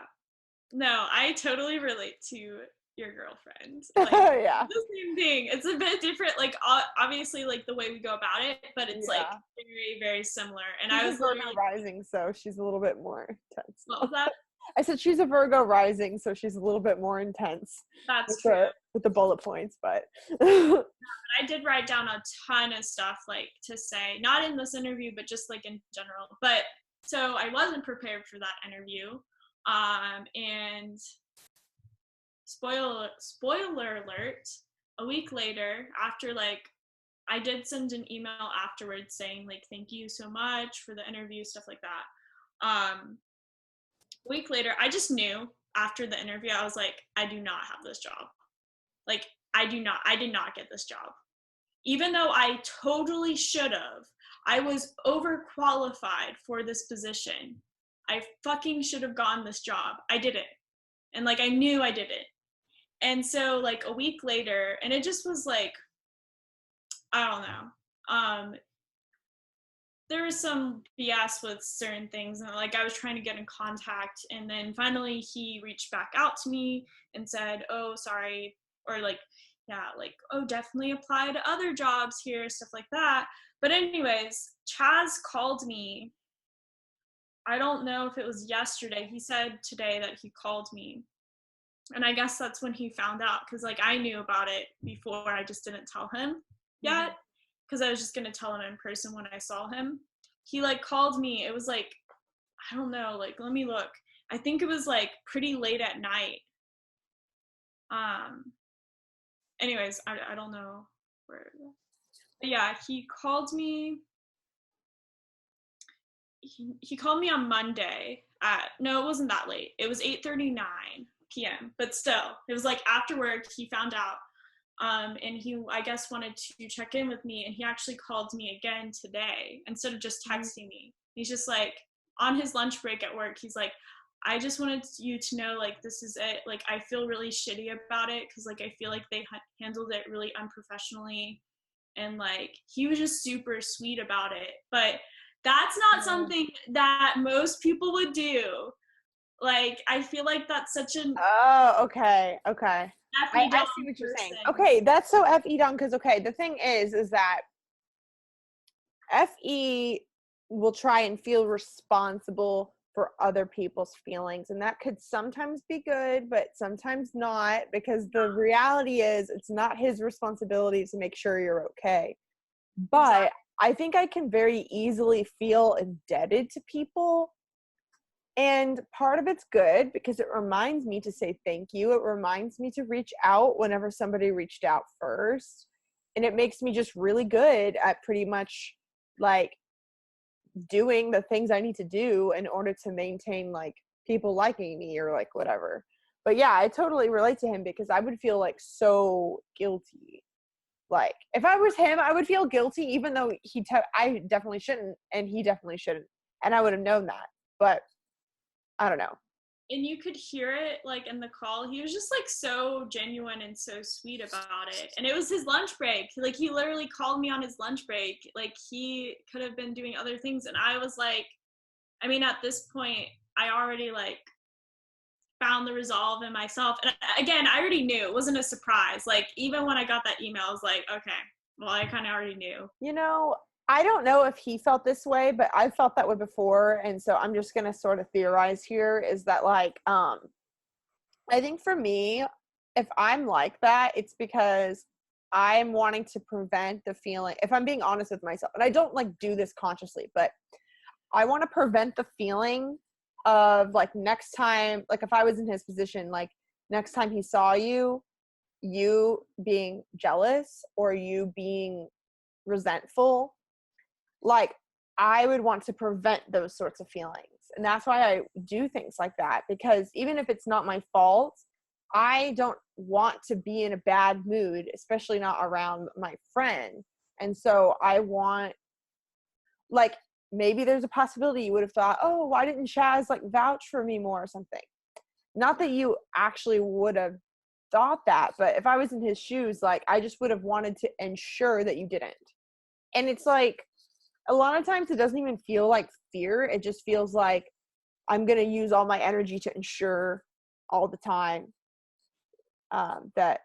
No, I totally relate to your girlfriend. Like, yeah. It's the same thing. It's a bit different, like obviously like the way we go about it, but it's like very, very similar. And she's I was Virgo rising, so she's a little bit more intense. What was that? I said she's a Virgo rising, so she's a little bit more intense. That's true. With the bullet points, but I did write down a ton of stuff like to say, not in this interview, but just like in general. But so I wasn't prepared for that interview. And spoiler alert, a week later, after like I did send an email afterwards saying like thank you so much for the interview, stuff like that. A week later, I just knew after the interview, I was like, I do not have this job. Like I did not get this job. Even though I totally should have. I was overqualified for this position. I fucking should have gotten this job. I didn't. And like I knew I didn't. And so like a week later, and it just was like, I don't know. There was some BS with certain things, and like I was trying to get in contact, and then finally he reached back out to me and said, "Oh, sorry," or like, yeah, like, "Oh, definitely apply to other jobs here," stuff like that. But anyways, Chaz called me. I don't know if it was yesterday. He said today that he called me. And I guess that's when he found out, because like I knew about it before, I just didn't tell him yet, because I was just gonna tell him in person when I saw him. He like called me. It was like, I don't know, like let me look. I think it was like pretty late at night. Um. Anyways, I don't know where. But yeah, he called me. He called me on Monday at, no, it wasn't that late. It was 8:39 p.m. But still, it was like after work. He found out. And he, I guess, wanted to check in with me, and he actually called me again today instead of just texting me. He's just like, on his lunch break at work, he's like, I just wanted you to know, like, this is it. Like, I feel really shitty about it, because, like, I feel like they handled it really unprofessionally. And, like, he was just super sweet about it. But that's not something that most people would do. Like, I feel like that's such an Oh, okay. I F-E-Dom see what you're saying. person. Okay, that's so FE down, because okay, the thing is that FE will try and feel responsible for other people's feelings, and that could sometimes be good, but sometimes not, because the reality is it's not his responsibility to make sure you're okay. But Exactly. I think I can very easily feel indebted to people. And part of it's good because it reminds me to say thank you. It reminds me to reach out whenever somebody reached out first. And it makes me just really good at pretty much like doing the things I need to do in order to maintain like people liking me or like whatever. But yeah, I totally relate to him because I would feel like so guilty. Like if I was him, I would feel guilty even though I definitely shouldn't and he definitely shouldn't. And I would have known that. But I don't know. And you could hear it like in the call. He was just like so genuine and so sweet about it. And it was his lunch break. Like he literally called me on his lunch break. Like he could have been doing other things. And I was like, I mean, at this point, I already like found the resolve in myself. And again, I already knew. It wasn't a surprise. Like even when I got that email, I was like, okay, well, I kind of already knew. You know, I don't know if he felt this way, but I felt that way before. And so I'm just going to sort of theorize here is that like, I think for me, if I'm like that, it's because I'm wanting to prevent the feeling, if I'm being honest with myself, and I don't like do this consciously, but I want to prevent the feeling of like next time, like if I was in his position, like next time he saw you, you being jealous or you being resentful, like I would want to prevent those sorts of feelings. And that's why I do things like that, because even if it's not my fault, I don't want to be in a bad mood, especially not around my friend. And so I want, like, maybe there's a possibility you would have thought, oh, why didn't Chaz like vouch for me more or something? Not that you actually would have thought that, but if I was in his shoes, like I just would have wanted to ensure that you didn't. And it's like, a lot of times it doesn't even feel like fear. It just feels like I'm going to use all my energy to ensure all the time that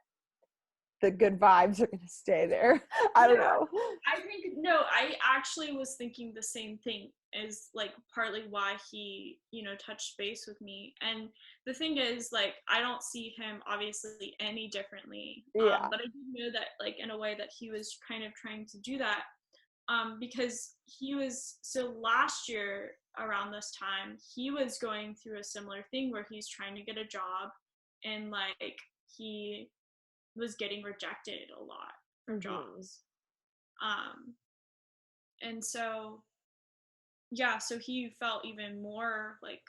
the good vibes are going to stay there. I don't know. I think, no, I actually was thinking the same thing is like partly why he, touched base with me. And the thing is, like, I don't see him obviously any differently. Yeah. But I do know that, like, in a way that he was kind of trying to do that. Because he was, so last year around this time, he was going through a similar thing where he's trying to get a job and like he was getting rejected a lot from jobs. And so, yeah, so he felt even more like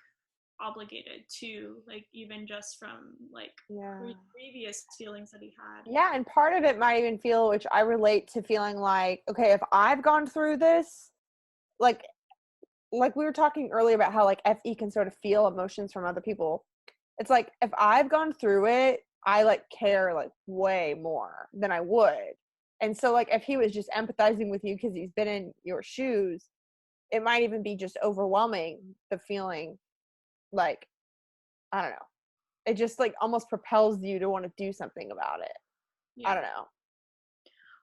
obligated to, like, even just from like previous feelings that he had. Yeah, and part of it might even feel, which I relate to, feeling like, okay, if I've gone through this, like we were talking earlier about how like FE can sort of feel emotions from other people. It's like if I've gone through it, I like care like way more than I would. And so like if he was just empathizing with you because he's been in your shoes, it might even be just overwhelming, the feeling like, I don't know. It just like almost propels you to want to do something about it. Yeah. I don't know.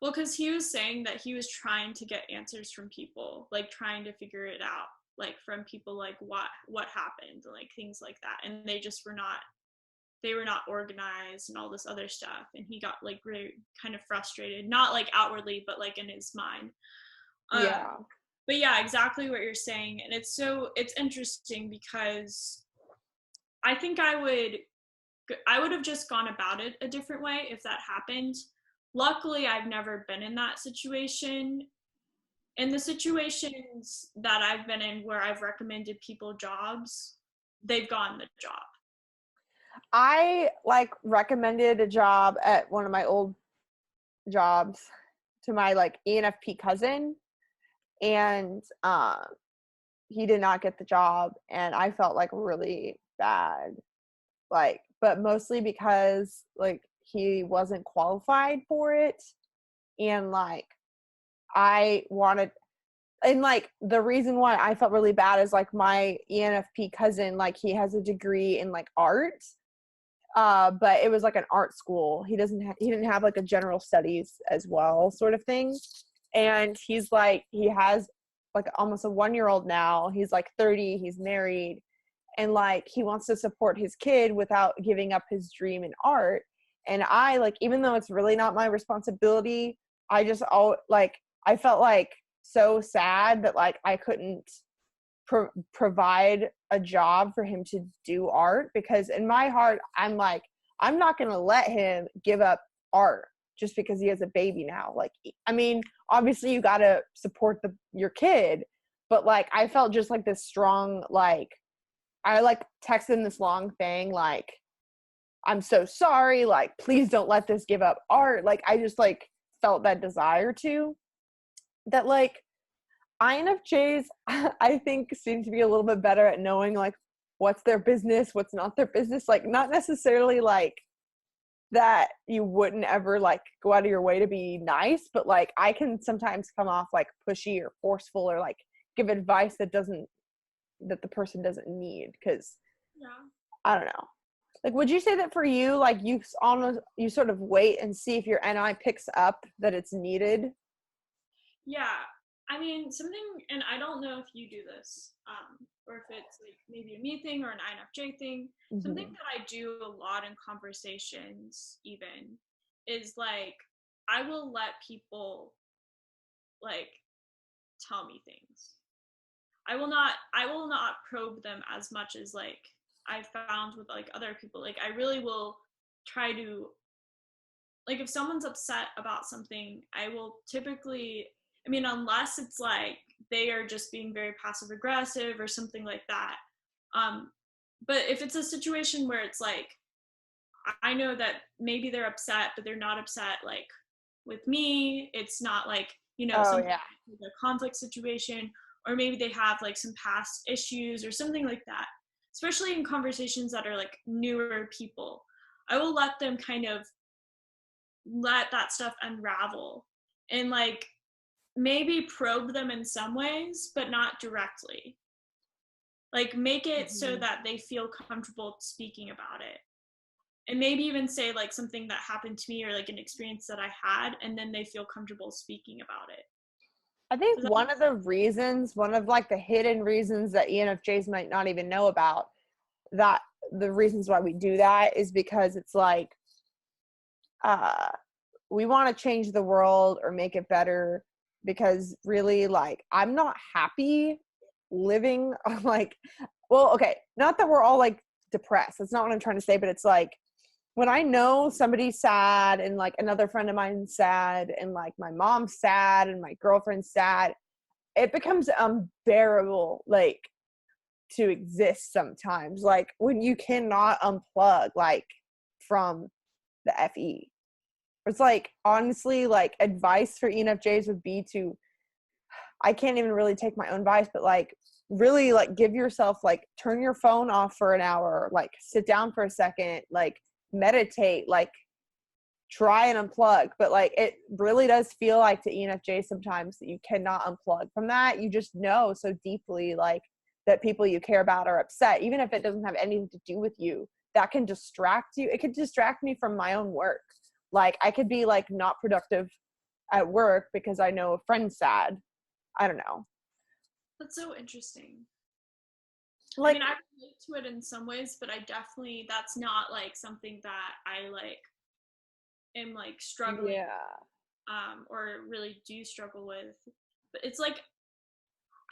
Well, because he was saying that he was trying to get answers from people, like trying to figure it out, like from people, like what happened, like things like that, and they just were not, they were not organized and all this other stuff, and he got like really kind of frustrated, not like outwardly, but like in his mind. Yeah. But yeah, exactly what you're saying, and it's interesting because I think I would have just gone about it a different way if that happened. Luckily, I've never been in that situation. In the situations that I've been in where I've recommended people jobs, they've gotten the job. I like recommended a job at one of my old jobs to my like ENFP cousin, and he did not get the job, and I felt like really bad, like, but mostly because like he wasn't qualified for it, and like I wanted, and like the reason why I felt really bad is like my ENFP cousin, like he has a degree in like art, but it was like an art school. He didn't have like a general studies as well sort of thing, and he's like, he has like almost a 1-year-old now. He's like 30, he's married, and like he wants to support his kid without giving up his dream in art. And I like, even though it's really not my responsibility, I just like I felt like so sad that like I couldn't provide a job for him to do art, because in my heart I'm like, I'm not going to let him give up art just because he has a baby now. Like, I mean, obviously you got to support your kid, but like I felt just like this strong, like I like texted him this long thing like, I'm so sorry, like please don't let this give up art. Like I just like felt that desire to, that like INFJs, I think, seem to be a little bit better at knowing like what's their business, what's not their business. Like not necessarily like that you wouldn't ever like go out of your way to be nice, but like I can sometimes come off like pushy or forceful, or like give advice that the person doesn't need, because I don't know. Like, would you say that for you, like you sort of wait and see if your NI picks up that it's needed? Yeah, I mean, something, and I don't know if you do this, or if it's like maybe a me thing or an INFJ thing. Mm-hmm. Something that I do a lot in conversations even is like, I will let people like tell me things. I will not probe them as much as like I found with like other people. Like I really will try to, like if someone's upset about something, I will typically, I mean, unless it's like they are just being very passive aggressive or something like that. But if it's a situation where it's like, I know that maybe they're upset, but they're not upset like with me. It's not like, something like a conflict situation, or maybe they have like some past issues or something like that. Especially in conversations that are like newer people, I will let them kind of let that stuff unravel and like maybe probe them in some ways, but not directly. Like make it so that they feel comfortable speaking about it. And maybe even say like something that happened to me or like an experience that I had, and then they feel comfortable speaking about it. I think one of like the hidden reasons that ENFJs might not even know about, that the reasons why we do that is because it's like, we want to change the world or make it better, because really like I'm not happy living like, well, okay, not that we're all like depressed, that's not what I'm trying to say, but it's like when I know somebody's sad and like another friend of mine's sad and like my mom's sad and my girlfriend's sad, it becomes unbearable like to exist sometimes, like when you cannot unplug like from the FE. It's like, honestly, like advice for ENFJs would be to, I can't even really take my own advice, but like really like give yourself, like turn your phone off for an hour, like sit down for a second, like meditate, like try and unplug. But like it really does feel like to ENFJ sometimes that you cannot unplug from that. You just know so deeply like that people you care about are upset, even if it doesn't have anything to do with you. That can distract you. It could distract me from my own work. Like I could be like not productive at work because I know a friend's sad. I don't know. That's so interesting. Like, I mean, I relate to it in some ways, but I definitely, that's not like something that I like am like struggling or really do struggle with. But it's like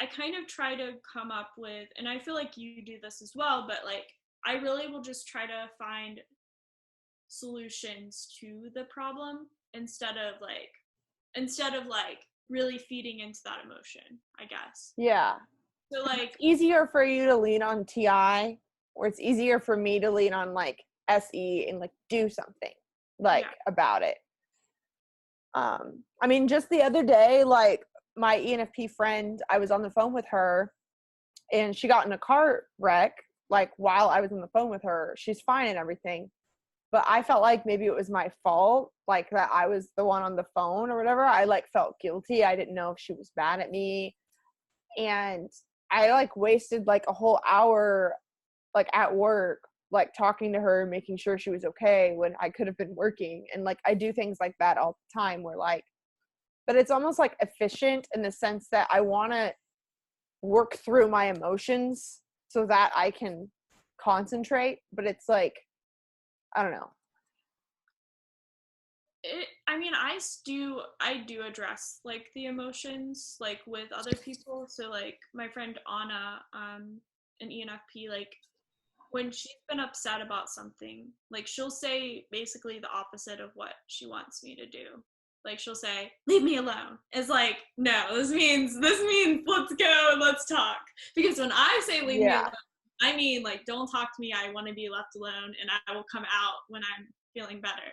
I kind of try to come up with, and I feel like you do this as well, but like I really will just try to find solutions to the problem instead of like really feeding into that emotion, I guess. yeah. So like It's easier for you to lean on TI, or it's easier for me to lean on like SE and like do something like about it. I mean, just the other day, like my ENFP friend, I was on the phone with her and she got in a car wreck like while I was on the phone with her. She's fine and everything, but I felt like maybe it was my fault, like that I was the one on the phone or whatever. I like felt guilty. I didn't know if she was mad at me, and I like wasted like a whole hour like at work like talking to her, making sure she was okay when I could have been working. And like I do things like that all the time where like, but it's almost like efficient in the sense that I want to work through my emotions so that I can concentrate. But it's like, I don't know. I mean, I do address like the emotions like with other people. So like my friend Anna, an ENFP, like when she's been upset about something, like she'll say basically the opposite of what she wants me to do. Like she'll say, "Leave me alone." It's like, no, this means let's go and let's talk. Because when I say leave me alone, I mean like don't talk to me. I want to be left alone, and I will come out when I'm feeling better.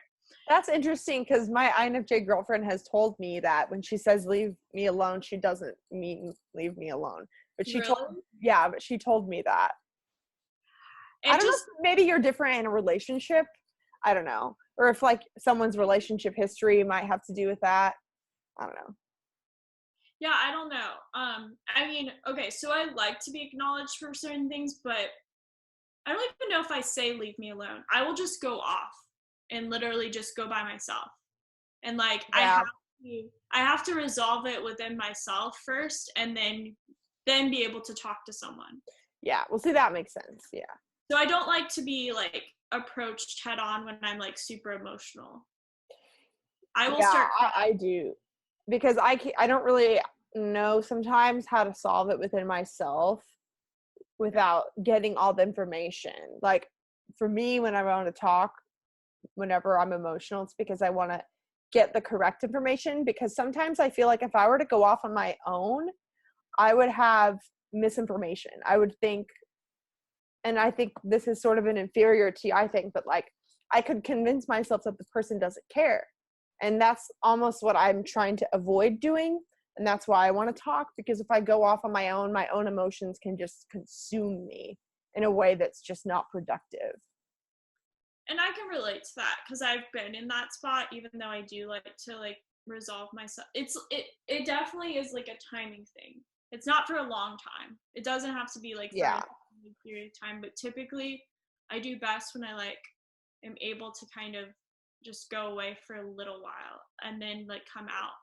That's interesting because my INFJ girlfriend has told me that when she says leave me alone, she doesn't mean leave me alone. But she told me that. I don't know if maybe you're different in a relationship. I don't know. Or if like someone's relationship history might have to do with that. I don't know. Yeah, I don't know. I mean, okay, so I like to be acknowledged for certain things, but I don't even know if I say leave me alone. I will just go off and literally just go by myself. And like I have to resolve it within myself first and then be able to talk to someone. Yeah, well see that makes sense. Yeah. So I don't like to be like approached head on when I'm like super emotional. I will start I do. Because I don't really know sometimes how to solve it within myself without getting all the information. Like for me, when I want to talk, whenever I'm emotional, it's because I want to get the correct information. Because sometimes I feel like if I were to go off on my own, I would have misinformation. I would think, and I think this is sort of an inferior to, I think, but like I could convince myself that the person doesn't care. And that's almost what I'm trying to avoid doing. And that's why I want to talk, because if I go off on my own emotions can just consume me in a way that's just not productive. And I can relate to that because I've been in that spot, even though I do like to like resolve myself. It definitely is like a timing thing. It's not for a long time. It doesn't have to be like for a period of time, but typically I do best when I like am able to kind of just go away for a little while and then like come out,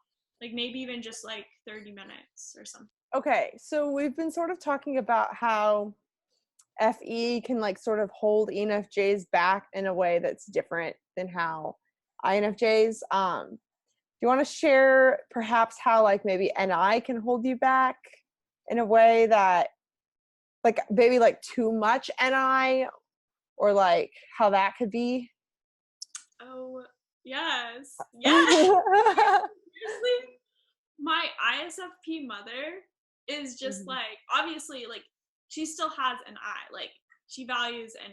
like maybe even just like 30 minutes or something. Okay, so we've been sort of talking about how FE can like sort of hold ENFJs back in a way that's different than how INFJs. Do you want to share perhaps how like maybe NI can hold you back in a way that like maybe like too much NI, or like how that could be? Oh, yes. Yeah. Seriously, my ISFP mother is just like, obviously, like, she still has an I. Like, she values an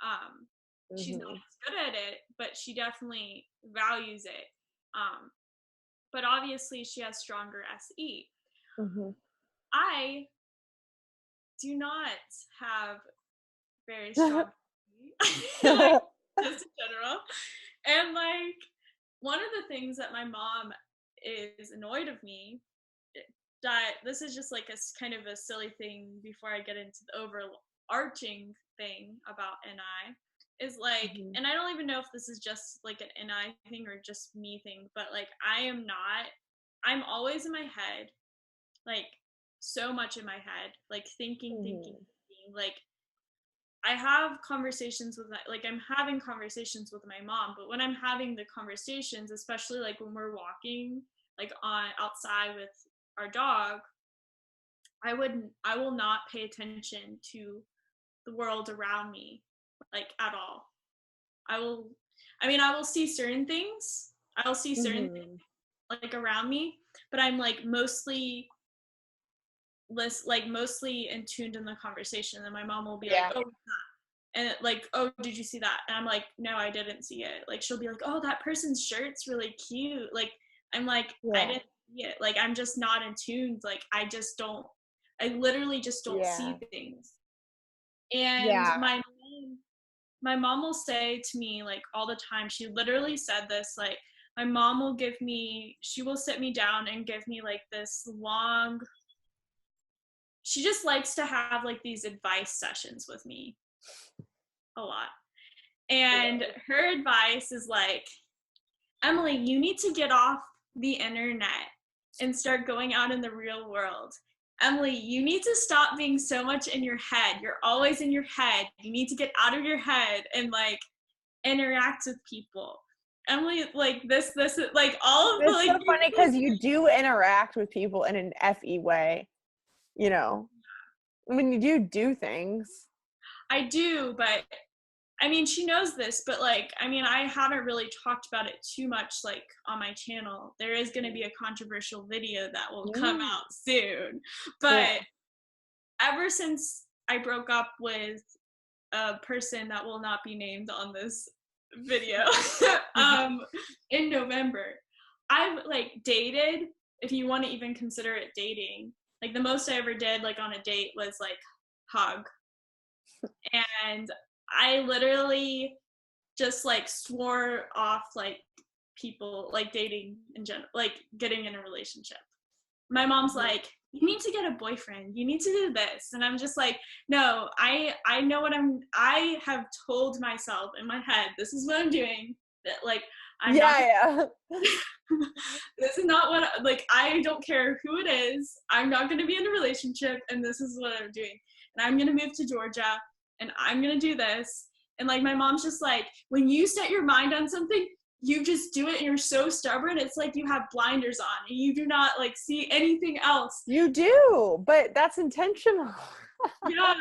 I. She's not as good at it, but she definitely values it. But obviously, she has stronger SE. I do not have very strong SE. Like, just in general. And like one of the things that my mom is annoyed of me, that this is just like a kind of a silly thing before I get into the overarching thing about NI, is like, and I don't even know if this is just like an NI thing or just me thing, but like I'm always in my head, like so much in my head, like thinking, like I have conversations with I'm having conversations with my mom, but when I'm having the conversations, especially like when we're walking like on outside with our dog, I will not pay attention to the world around me, like at all. I will see certain things. I'll see certain things like around me, but I'm like mostly in tuned in the conversation. And my mom will be like, "Oh, and like, oh, did you see that?" And I'm like, "No, I didn't see it." Like she'll be like, "Oh, that person's shirt's really cute." Like I'm like, I didn't see it. Like I'm just not in tune. Like I literally just don't see things. And my mom will say to me like all the time, she literally said this, like my mom will she will sit me down and give me like this long, she just likes to have like these advice sessions with me a lot. And her advice is like, "Emily, you need to get off the internet and start going out in the real world. Emily, you need to stop being so much in your head. You're always in your head. You need to get out of your head and like interact with people." Emily, like this like all of the like. It's so funny because you do interact with people in an FE way, you know. When you do things. I do, but I mean, she knows this, but like, I mean, I haven't really talked about it too much, like on my channel. There is going to be a controversial video that will come out soon, but ever since I broke up with a person that will not be named on this video, in November, I've like dated, if you want to even consider it dating, like the most I ever did like on a date was like hug. And I literally just like swore off like people, like dating in general, like getting in a relationship. My mom's like, "You need to get a boyfriend. You need to do this." And I'm just like, no, I know I have told myself in my head, this is what I'm doing. That like, I'm not, this is not what, like, I don't care who it is. I'm not going to be in a relationship. And this is what I'm doing. And I'm going to move to Georgia and I'm going to do this. And like, my mom's just like, when you set your mind on something, you just do it and you're so stubborn. It's like you have blinders on and you do not like see anything else. You do, but that's intentional. Yeah,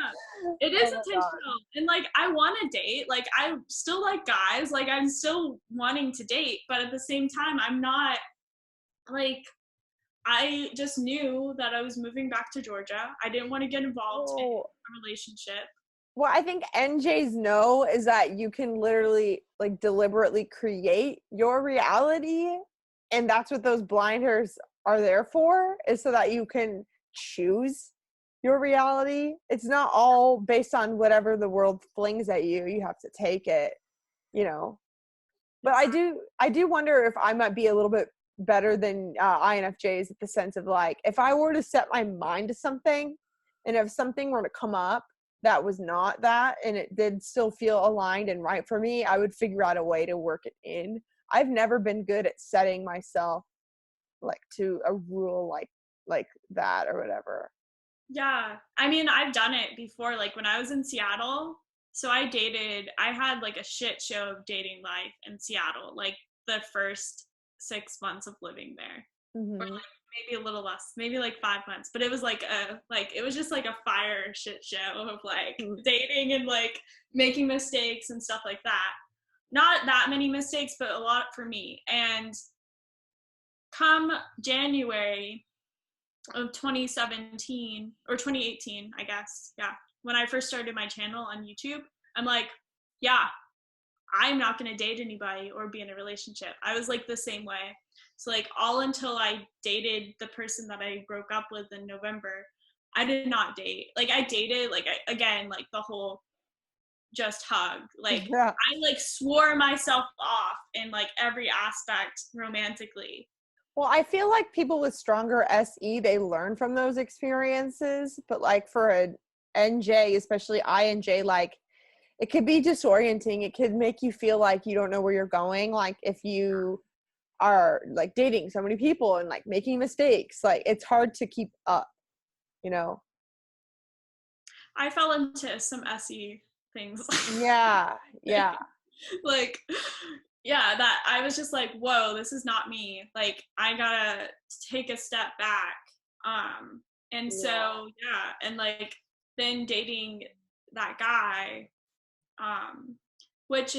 it is intentional. And like, I want to date. Like, I still like guys. Like, I'm still wanting to date. But at the same time, I'm not like, I just knew that I was moving back to Georgia. I didn't want to get involved in a relationship. Well, I think NJs know is that you can literally like deliberately create your reality. And that's what those blinders are there for, is so that you can choose your reality. It's not all based on whatever the world flings at you. You have to take it, you know. But I do wonder if I might be a little bit better than INFJs, at the sense of like, if I were to set my mind to something, and if something were to come up that was not that, and it did still feel aligned and right for me, I would figure out a way to work it in. I've never been good at setting myself like to a rule like that or whatever. Yeah, I mean, I've done it before. Like when I was in Seattle, so I had like a shit show of dating life in Seattle, like the first 6 months of living there. Or like maybe a little less, maybe like 5 months, but it was like it was just like a fire shit show of like dating and like making mistakes and stuff like that. Not that many mistakes, but a lot for me. And come January of 2017 or 2018, I guess, yeah, when I first started my channel on YouTube, I'm like, yeah, I'm not going to date anybody or be in a relationship. I was like the same way. So like all until I dated the person that I broke up with in November, I did not date. Like I dated, like again, like the whole just hug. Like Yeah. I like swore myself off in like every aspect romantically. Well, I feel like people with stronger SE, they learn from those experiences, but like for an NJ, especially INJ, like it could be disorienting. It could make you feel like you don't know where you're going. Like if you are like dating so many people and like making mistakes, like it's hard to keep up, you know? I fell into some SE things. Yeah. Yeah. Like, yeah, that I was just like, whoa, this is not me. Like, I gotta take a step back. And so, yeah, and like then dating that guy, which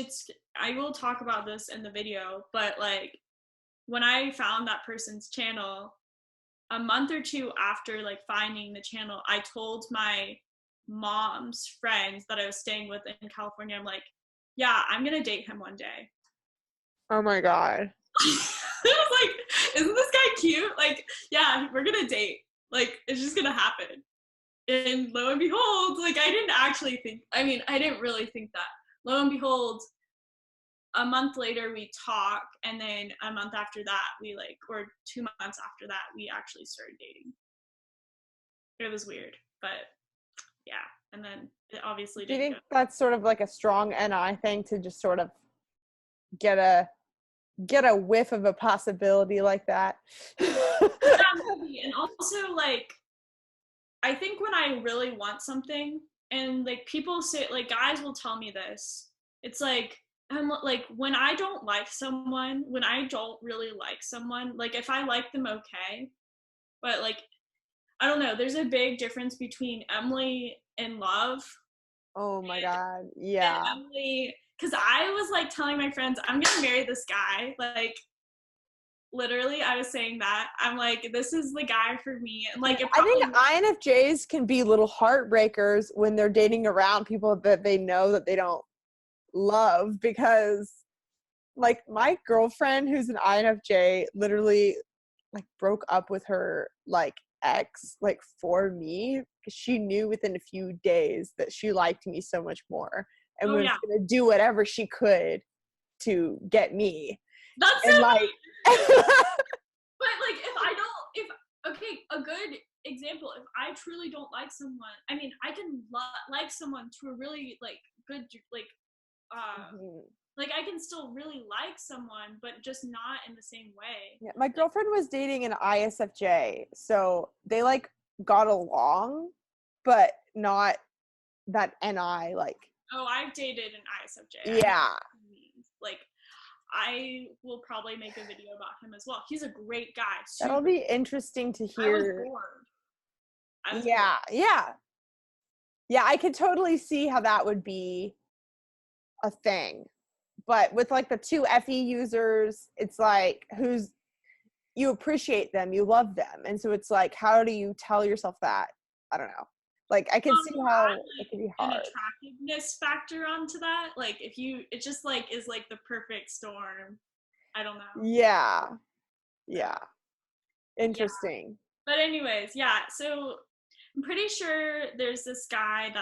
I will talk about this in the video, but like when I found that person's channel, a month or two after like finding the channel, I told my mom's friends that I was staying with in California, I'm like, yeah, I'm gonna date him one day. Oh my God. I was like, isn't this guy cute? Like, yeah, we're gonna date. Like, it's just gonna happen. And lo and behold, like, I didn't really think that. Lo and behold, a month later we talk, and then a month after that or 2 months after that we actually started dating. It was weird, but yeah. And then it obviously Do you didn't think go. that's sort of like a strong NI thing to just sort of get a whiff of a possibility like that? Yeah, maybe. And also like I think when I really want something, and like people say, like guys will tell me this, it's like I'm like when I don't like someone, when I don't really like someone, like if I like them, okay, but like I don't know, there's a big difference between Emily in love Oh my God. and Yeah. Emily, because I was like telling my friends I'm gonna marry this guy, like literally I was saying that I'm like this is the guy for me, and like it I think probably INFJs can be little heartbreakers when they're dating around people that they know that they don't love, because like my girlfriend who's an INFJ literally like broke up with her like ex like for me, because she knew within a few days that she liked me so much more and oh was yeah, gonna do whatever she could to get me. that's so And like but like if okay, a good example, if I truly don't like someone, I mean I can like someone to a really like good uh like I can still really like someone but just not in the same way. yeah, my girlfriend was dating an ISFJ, so they like got along, but not that NI like. Oh, I've dated an ISFJ. I know Yeah, what he means. Like I will probably make a video about him as well. He's a great guy. that'll Super. be interesting to I was hear. bored. I was bored. Yeah, I could totally see how that would be a thing. But with like the two FE users, it's like you appreciate them, you love them, and so it's like, how do you tell yourself that? I don't know. Like I can see how it could be An hard. attractiveness factor onto that. Like if you, it just like is like the perfect storm. I don't know. Yeah, So, yeah, yeah. interesting. But anyways, yeah. So I'm pretty sure there's this guy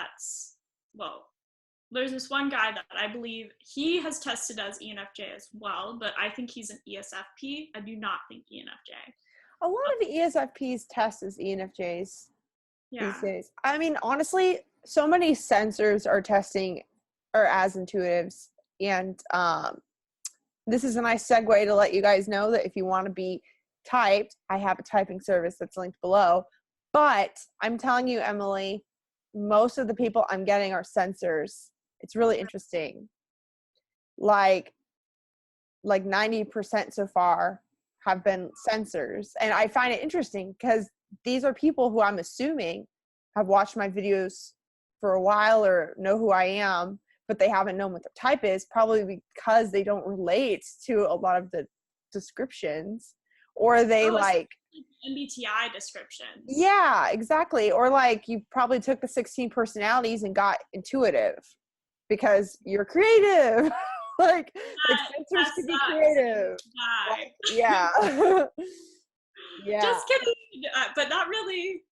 there's this one guy that I believe he has tested as ENFJ as well, but I think he's an ESFP. I do not think ENFJ. A lot of the ESFPs test as ENFJs Yeah. these days. I mean, honestly, so many sensors are testing or as intuitives, and this is a nice segue to let you guys know that if you want to be typed, I have a typing service that's linked below. But I'm telling you, Emily, most of the people I'm getting are sensors. It's really interesting. Like 90% so far have been sensors. And I find it interesting because these are people who I'm assuming have watched my videos for a while or know who I am, but they haven't known what the type is, probably because they don't relate to a lot of the descriptions, or they like MBTI descriptions. yeah, exactly. Or like you probably took the 16 personalities and got intuitive because you're creative. like sensors can be creative. Like, yeah. Yeah. Just kidding. But not really.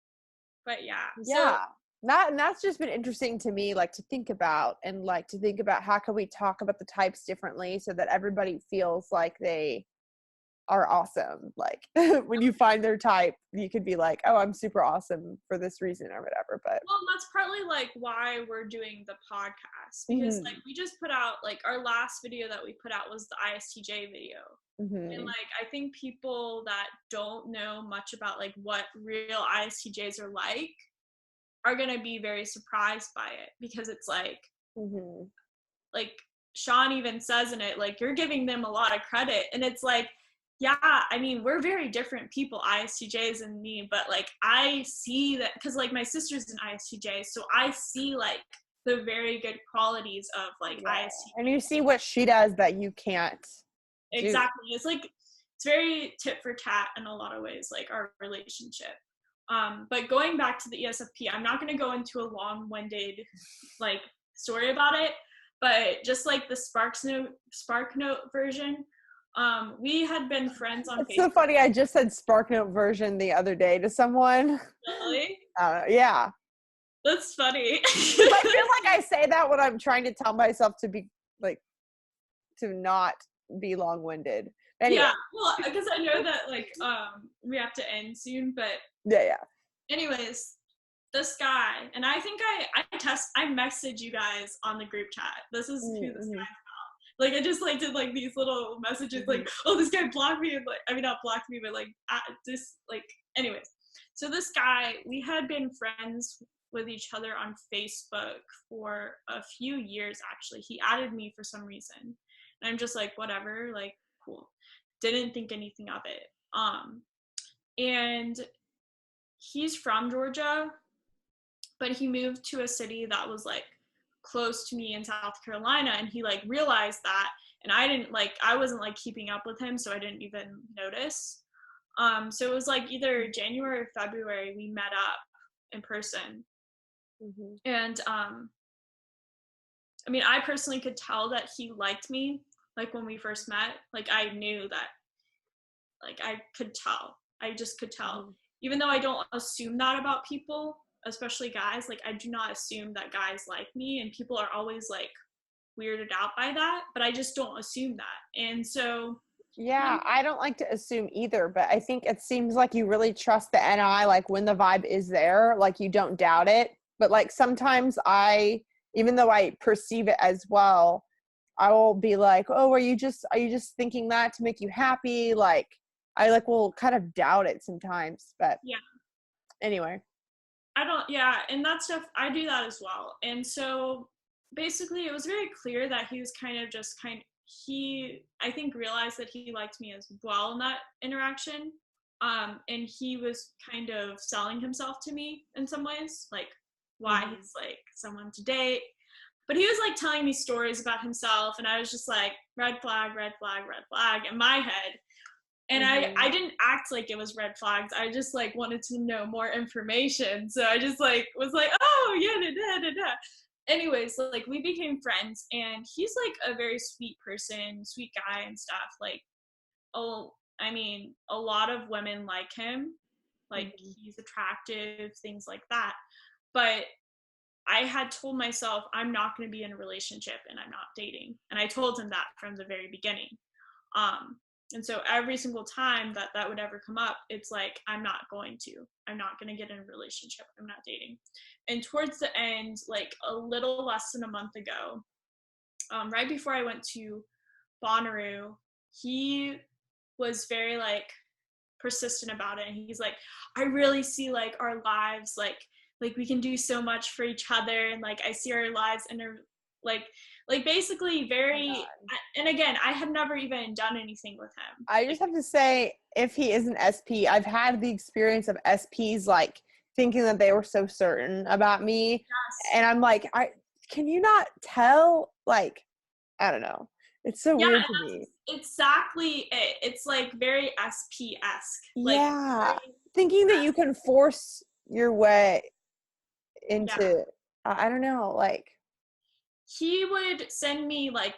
But yeah. Yeah. And that's just been interesting to me, like to think about how can we talk about the types differently so that everybody feels like they are awesome. Like when you find their type, you could be like, oh, I'm super awesome for this reason or whatever. But well, that's partly like why we're doing the podcast, because like we just put out, like, our last video that we put out was the ISTJ video. And like I think people that don't know much about like what real ISTJs are gonna be very surprised by it, because it's like like Sean even says in it, like, you're giving them a lot of credit, and it's like, yeah, I mean, we're very different people, ISTJs and me, but like I see that because like my sister's an ISTJ, so I see like the very good qualities of like ISTJ. And you see what she does that you can't do. Exactly. It's like, it's very tit for tat in a lot of ways, like our relationship. But going back to the ESFP, I'm not going to go into a long-winded like story about it, but just like the SparkNote version, we had been friends on Facebook. It's so funny. I just said SparkNote version the other day to someone. Really? Yeah. That's funny. I feel like I say that when I'm trying to tell myself to be like, to not be long-winded. Anyway. Yeah, well, because I know that like we have to end soon, but yeah. Anyways, this guy, and I think I messaged you guys on the group chat. This is who this guy's about. Like I just like did like these little messages like, oh, this guy blocked me, and like, I mean, not blocked me, but like this, like, anyways. So this guy, we had been friends with each other on Facebook for a few years actually. He added me for some reason. And I'm just like, whatever, like, cool. Didn't think anything of it. And he's from Georgia, but he moved to a city that was like close to me in South Carolina, and he like realized that, and I wasn't like keeping up with him, so I didn't even notice. So it was like either January or February we met up in person. And I mean, I personally could tell that he liked me, like when we first met. Like I knew that, like I could tell. I just could tell. Even though I don't assume that about people, especially guys, like I do not assume that guys like me, and people are always like weirded out by that, but I just don't assume that. And so yeah, I don't like to assume either, but I think it seems like you really trust the NI, like when the vibe is there, like you don't doubt it. But like sometimes even though I perceive it as well, I will be like, oh, are you just thinking that to make you happy? Like I like will kind of doubt it sometimes, but yeah. Anyway. And that stuff, I do that as well. And so basically it was very clear that he was I think realized that he liked me as well in that interaction. And he was kind of selling himself to me in some ways, like why he's like someone to date. But he was like telling me stories about himself, and I was just like, red flag, red flag, red flag in my head. And I didn't act like it was red flags. I just like wanted to know more information. So I just like was like, oh yeah, da, da, da, da. Anyways, like we became friends, and he's like a very sweet person, sweet guy and stuff. Like, I mean, a lot of women like him. Like he's attractive, things like that. But I had told myself I'm not going to be in a relationship and I'm not dating. And I told him that from the very beginning. And so every single time that would ever come up, it's like, I'm not going to get in a relationship. I'm not dating. And towards the end, like a little less than a month ago, right before I went to Bonnaroo, he was very like persistent about it. And he's like, I really see like our lives, like we can do so much for each other. And like, I see our lives like basically very, and again, I have never even done anything with him. I just have to say, if he is an SP, I've had the experience of SPs like thinking that they were so certain about me. Yes. And I'm like, can you not tell? Like, I don't know. It's so weird to me. Exactly it. It's like very SP-esque. Like, yeah. Thinking that you can force your way into, I don't know, like. he would send me like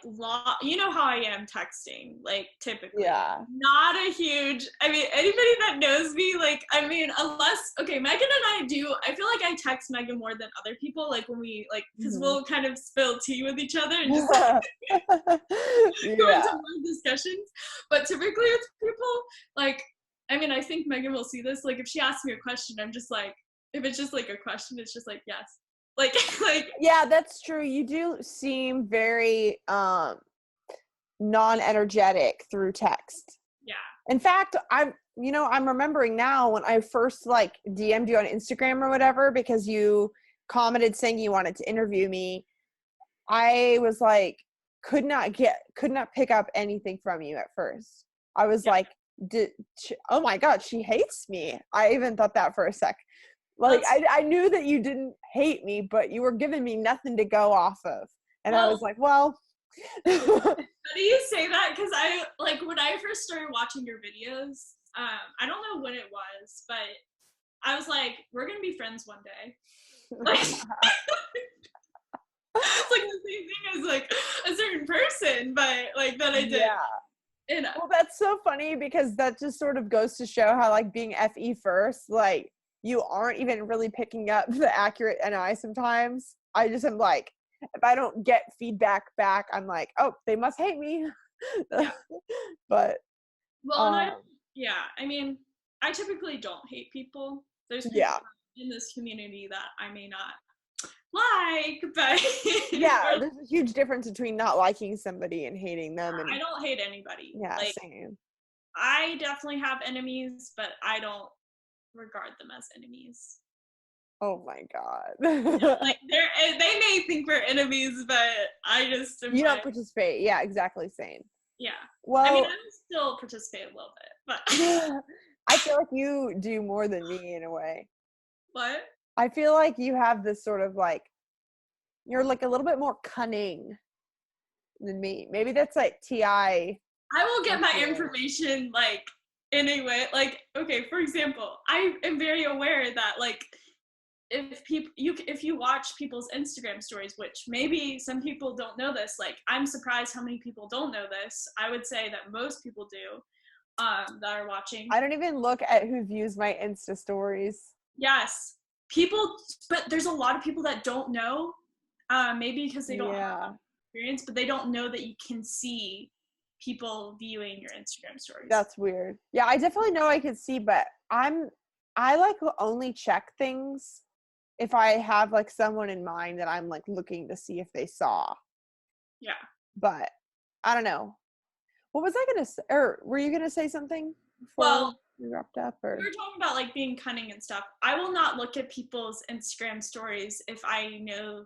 you know how I am texting, like typically. Yeah. Not a huge, I mean, anybody that knows me, like, I mean, unless, okay, Megan and I do, I feel like I text Megan more than other people, like when we, like, because we'll kind of spill tea with each other and just like, go into more discussions. But typically with people, like, I mean, I think Megan will see this, like, if she asks me a question, I'm just like, if it's just like a question, it's just like, yes. Like, yeah, that's true. You do seem very non-energetic through text. Yeah. In fact, I'm remembering now when I first like DM'd you on Instagram or whatever because you commented saying you wanted to interview me. I was like, could not pick up anything from you at first. I was like, oh my God, she hates me. I even thought that for a sec. Like, I knew that you didn't hate me, but you were giving me nothing to go off of. And I was like, well. How do you say that? Because I, like, when I first started watching your videos, I don't know when it was, but I was like, we're going to be friends one day. Like, it's like the same thing as, like, a certain person, but, like, that I did. Yeah. And, well, that's so funny because that just sort of goes to show how, like, being FE first, like, you aren't even really picking up the accurate NI sometimes. I just am like, if I don't get feedback back, I'm like, oh, they must hate me. Yeah. But well, and I mean, I typically don't hate people. There's people in this community that I may not like, but yeah, there's a huge difference between not liking somebody and hating them. And I don't hate anybody. Yeah, like, same. I definitely have enemies, but I don't regard them as enemies. Oh my God. Like, they may think we're enemies, but I just you don't participate. Yeah, exactly. Same. Yeah. Well, I mean, I still participate a little bit, but I feel like you do more than me in a way. What? I feel like you have this sort of like, you're like a little bit more cunning than me. Maybe that's like TI. I will get my information like anyway. Like, okay, for example, I am very aware that like if you watch people's Instagram stories, which maybe some people don't know this, like I'm surprised how many people don't know this. I would say that most people do that are watching. I don't even look at who views my Insta stories. Yes. People, but there's a lot of people that don't know, maybe because they don't have experience, but they don't know that you can see people viewing your Instagram stories. That's weird. Yeah, I definitely know I can see, but I like only check things if I have like someone in mind that I'm like looking to see if they saw. Yeah. But I don't know. What was I gonna say? Or were you gonna say something before we wrapped up? Or we were talking about like being cunning and stuff. I will not look at people's Instagram stories if I know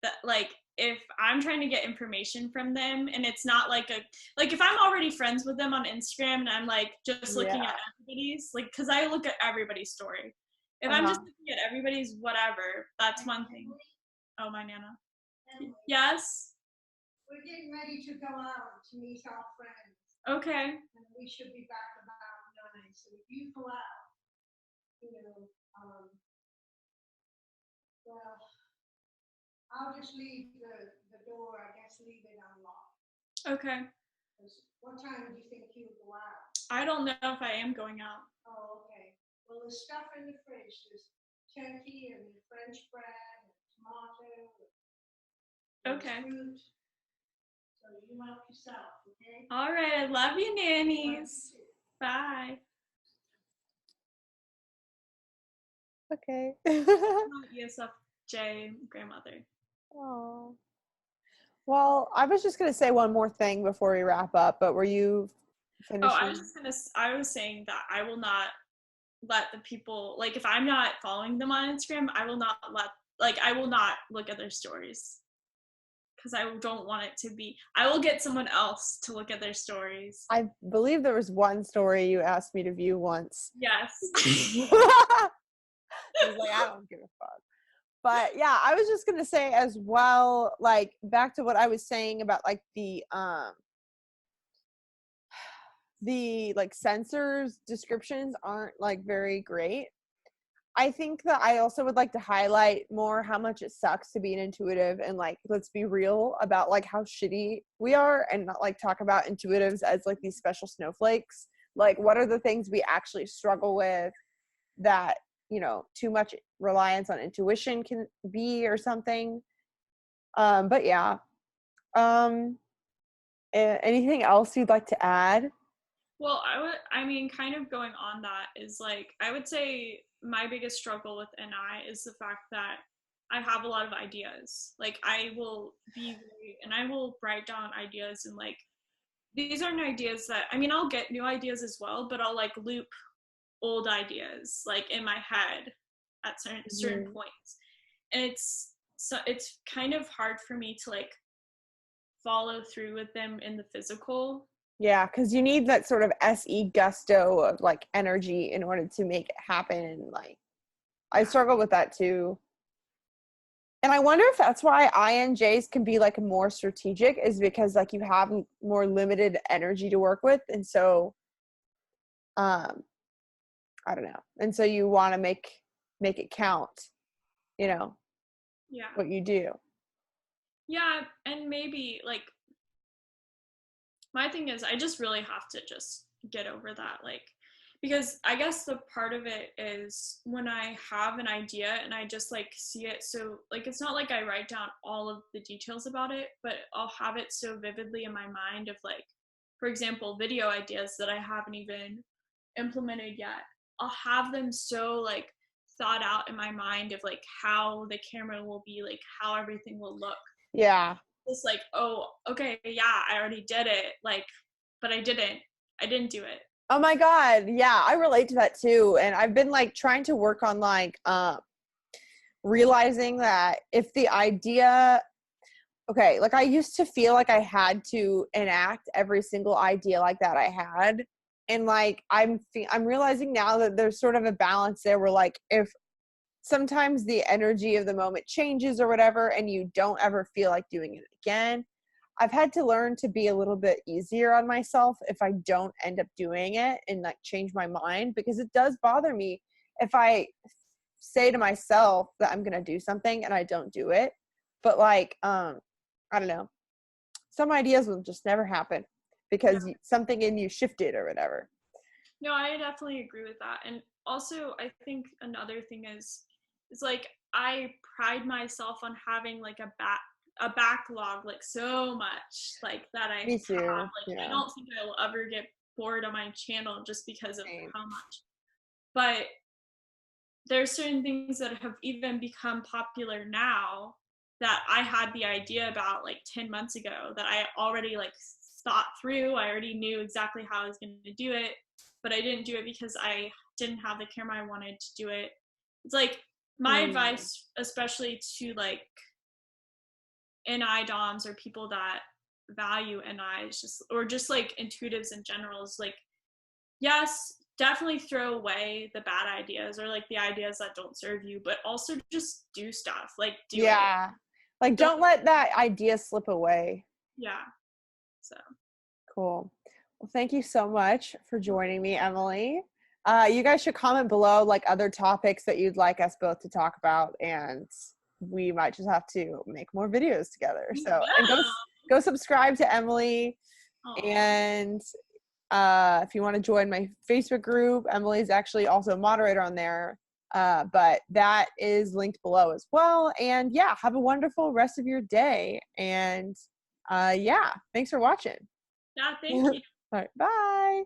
that, like, if I'm trying to get information from them and it's not like if I'm already friends with them on Instagram and I'm like just looking at everybody's, like, because I look at everybody's story. If I'm just looking at everybody's whatever, that's one thing. Oh, my Nana. Yes? We're getting ready to go out to meet our friends. Okay. And we should be back about 9. So if you go out, well, I'll just leave the door, I guess, leave it unlocked. Okay. What time do you think you'll go out? I don't know if I am going out. Oh, okay. Well, there's stuff in the fridge. There's turkey and French bread and tomato. Okay. Fruit. So you help yourself, okay? All right. I love you, nannies. Bye. okay. ESFJ grandmother. Oh. Well, I was just gonna say one more thing before we wrap up, but were you finishing? Oh, I was saying that I will not let the people, like, if I'm not following them on Instagram, I will not look at their stories. Because I don't want it to be, I will get someone else to look at their stories. I believe there was one story you asked me to view once. Yes. I was like, I don't give a fuck. But yeah, I was just gonna say as well, like back to what I was saying about like the like sensors descriptions aren't like very great. I think that I also would like to highlight more how much it sucks to be an intuitive, and like, let's be real about like how shitty we are, and not like talk about intuitives as like these special snowflakes. Like, what are the things we actually struggle with that, you know, too much reliance on intuition can be or something. But yeah. Anything else you'd like to add? Well, I mean, kind of going on that is like, I would say my biggest struggle with NI is the fact that I have a lot of ideas. Like, I will and I will write down ideas, and like, these aren't ideas that, I mean, I'll get new ideas as well, but I'll like loop old ideas like in my head at certain points. And it's kind of hard for me to like follow through with them in the physical. Yeah, because you need that sort of SE gusto of like energy in order to make it happen. Like, I struggle with that too. And I wonder if that's why INJs can be like more strategic, is because like you have more limited energy to work with. And so, I don't know. And so you want to make it count, you know, Yeah. what you do. Yeah. And maybe like, my thing is, I just really have to just get over that. Like, because I guess the part of it is when I have an idea and I just like see it. So like, it's not like I write down all of the details about it, but I'll have it so vividly in my mind of like, for example, video ideas that I haven't even implemented yet. I'll have them so like thought out in my mind of like how the camera will be, like how everything will look. Yeah. It's like, oh, okay, yeah, I already did it. Like, but I didn't do it. Oh my God. Yeah, I relate to that too. And I've been like trying to work on like realizing that if the idea, okay, like I used to feel like I had to enact every single idea like that I had. And like I'm realizing now that there's sort of a balance there where like if sometimes the energy of the moment changes or whatever and you don't ever feel like doing it again, I've had to learn to be a little bit easier on myself if I don't end up doing it and like change my mind, because it does bother me if I say to myself that I'm going to do something and I don't do it. But like, I don't know, some ideas will just never happen because something in you shifted or whatever. No, I definitely agree with that. And also, I think another thing is like I pride myself on having like a backlog, like so much like that I Me too. have. Like, Yeah. I don't think I will ever get bored on my channel just because of Same. how much. But there's certain things that have even become popular now that I had the idea about like 10 months ago that I already like thought through. I already knew exactly how I was going to do it, but I didn't do it because I didn't have the camera I wanted to do it. It's like my advice, especially to like NI DOMs or people that value NI, is just, or just like intuitives in general, is like, yes, definitely throw away the bad ideas or like the ideas that don't serve you, but also just do stuff. Like, do it. Like, don't let that idea slip away. Yeah. So cool. Well, thank you so much for joining me, Emily. You guys should comment below like other topics that you'd like us both to talk about, and we might just have to make more videos together. So, and go subscribe to Emily. Aww. And if you want to join my Facebook group, Emily's actually also a moderator on there. But that is linked below as well. And yeah, have a wonderful rest of your day. And yeah, thanks for watching. Yeah, thank you. All right, bye.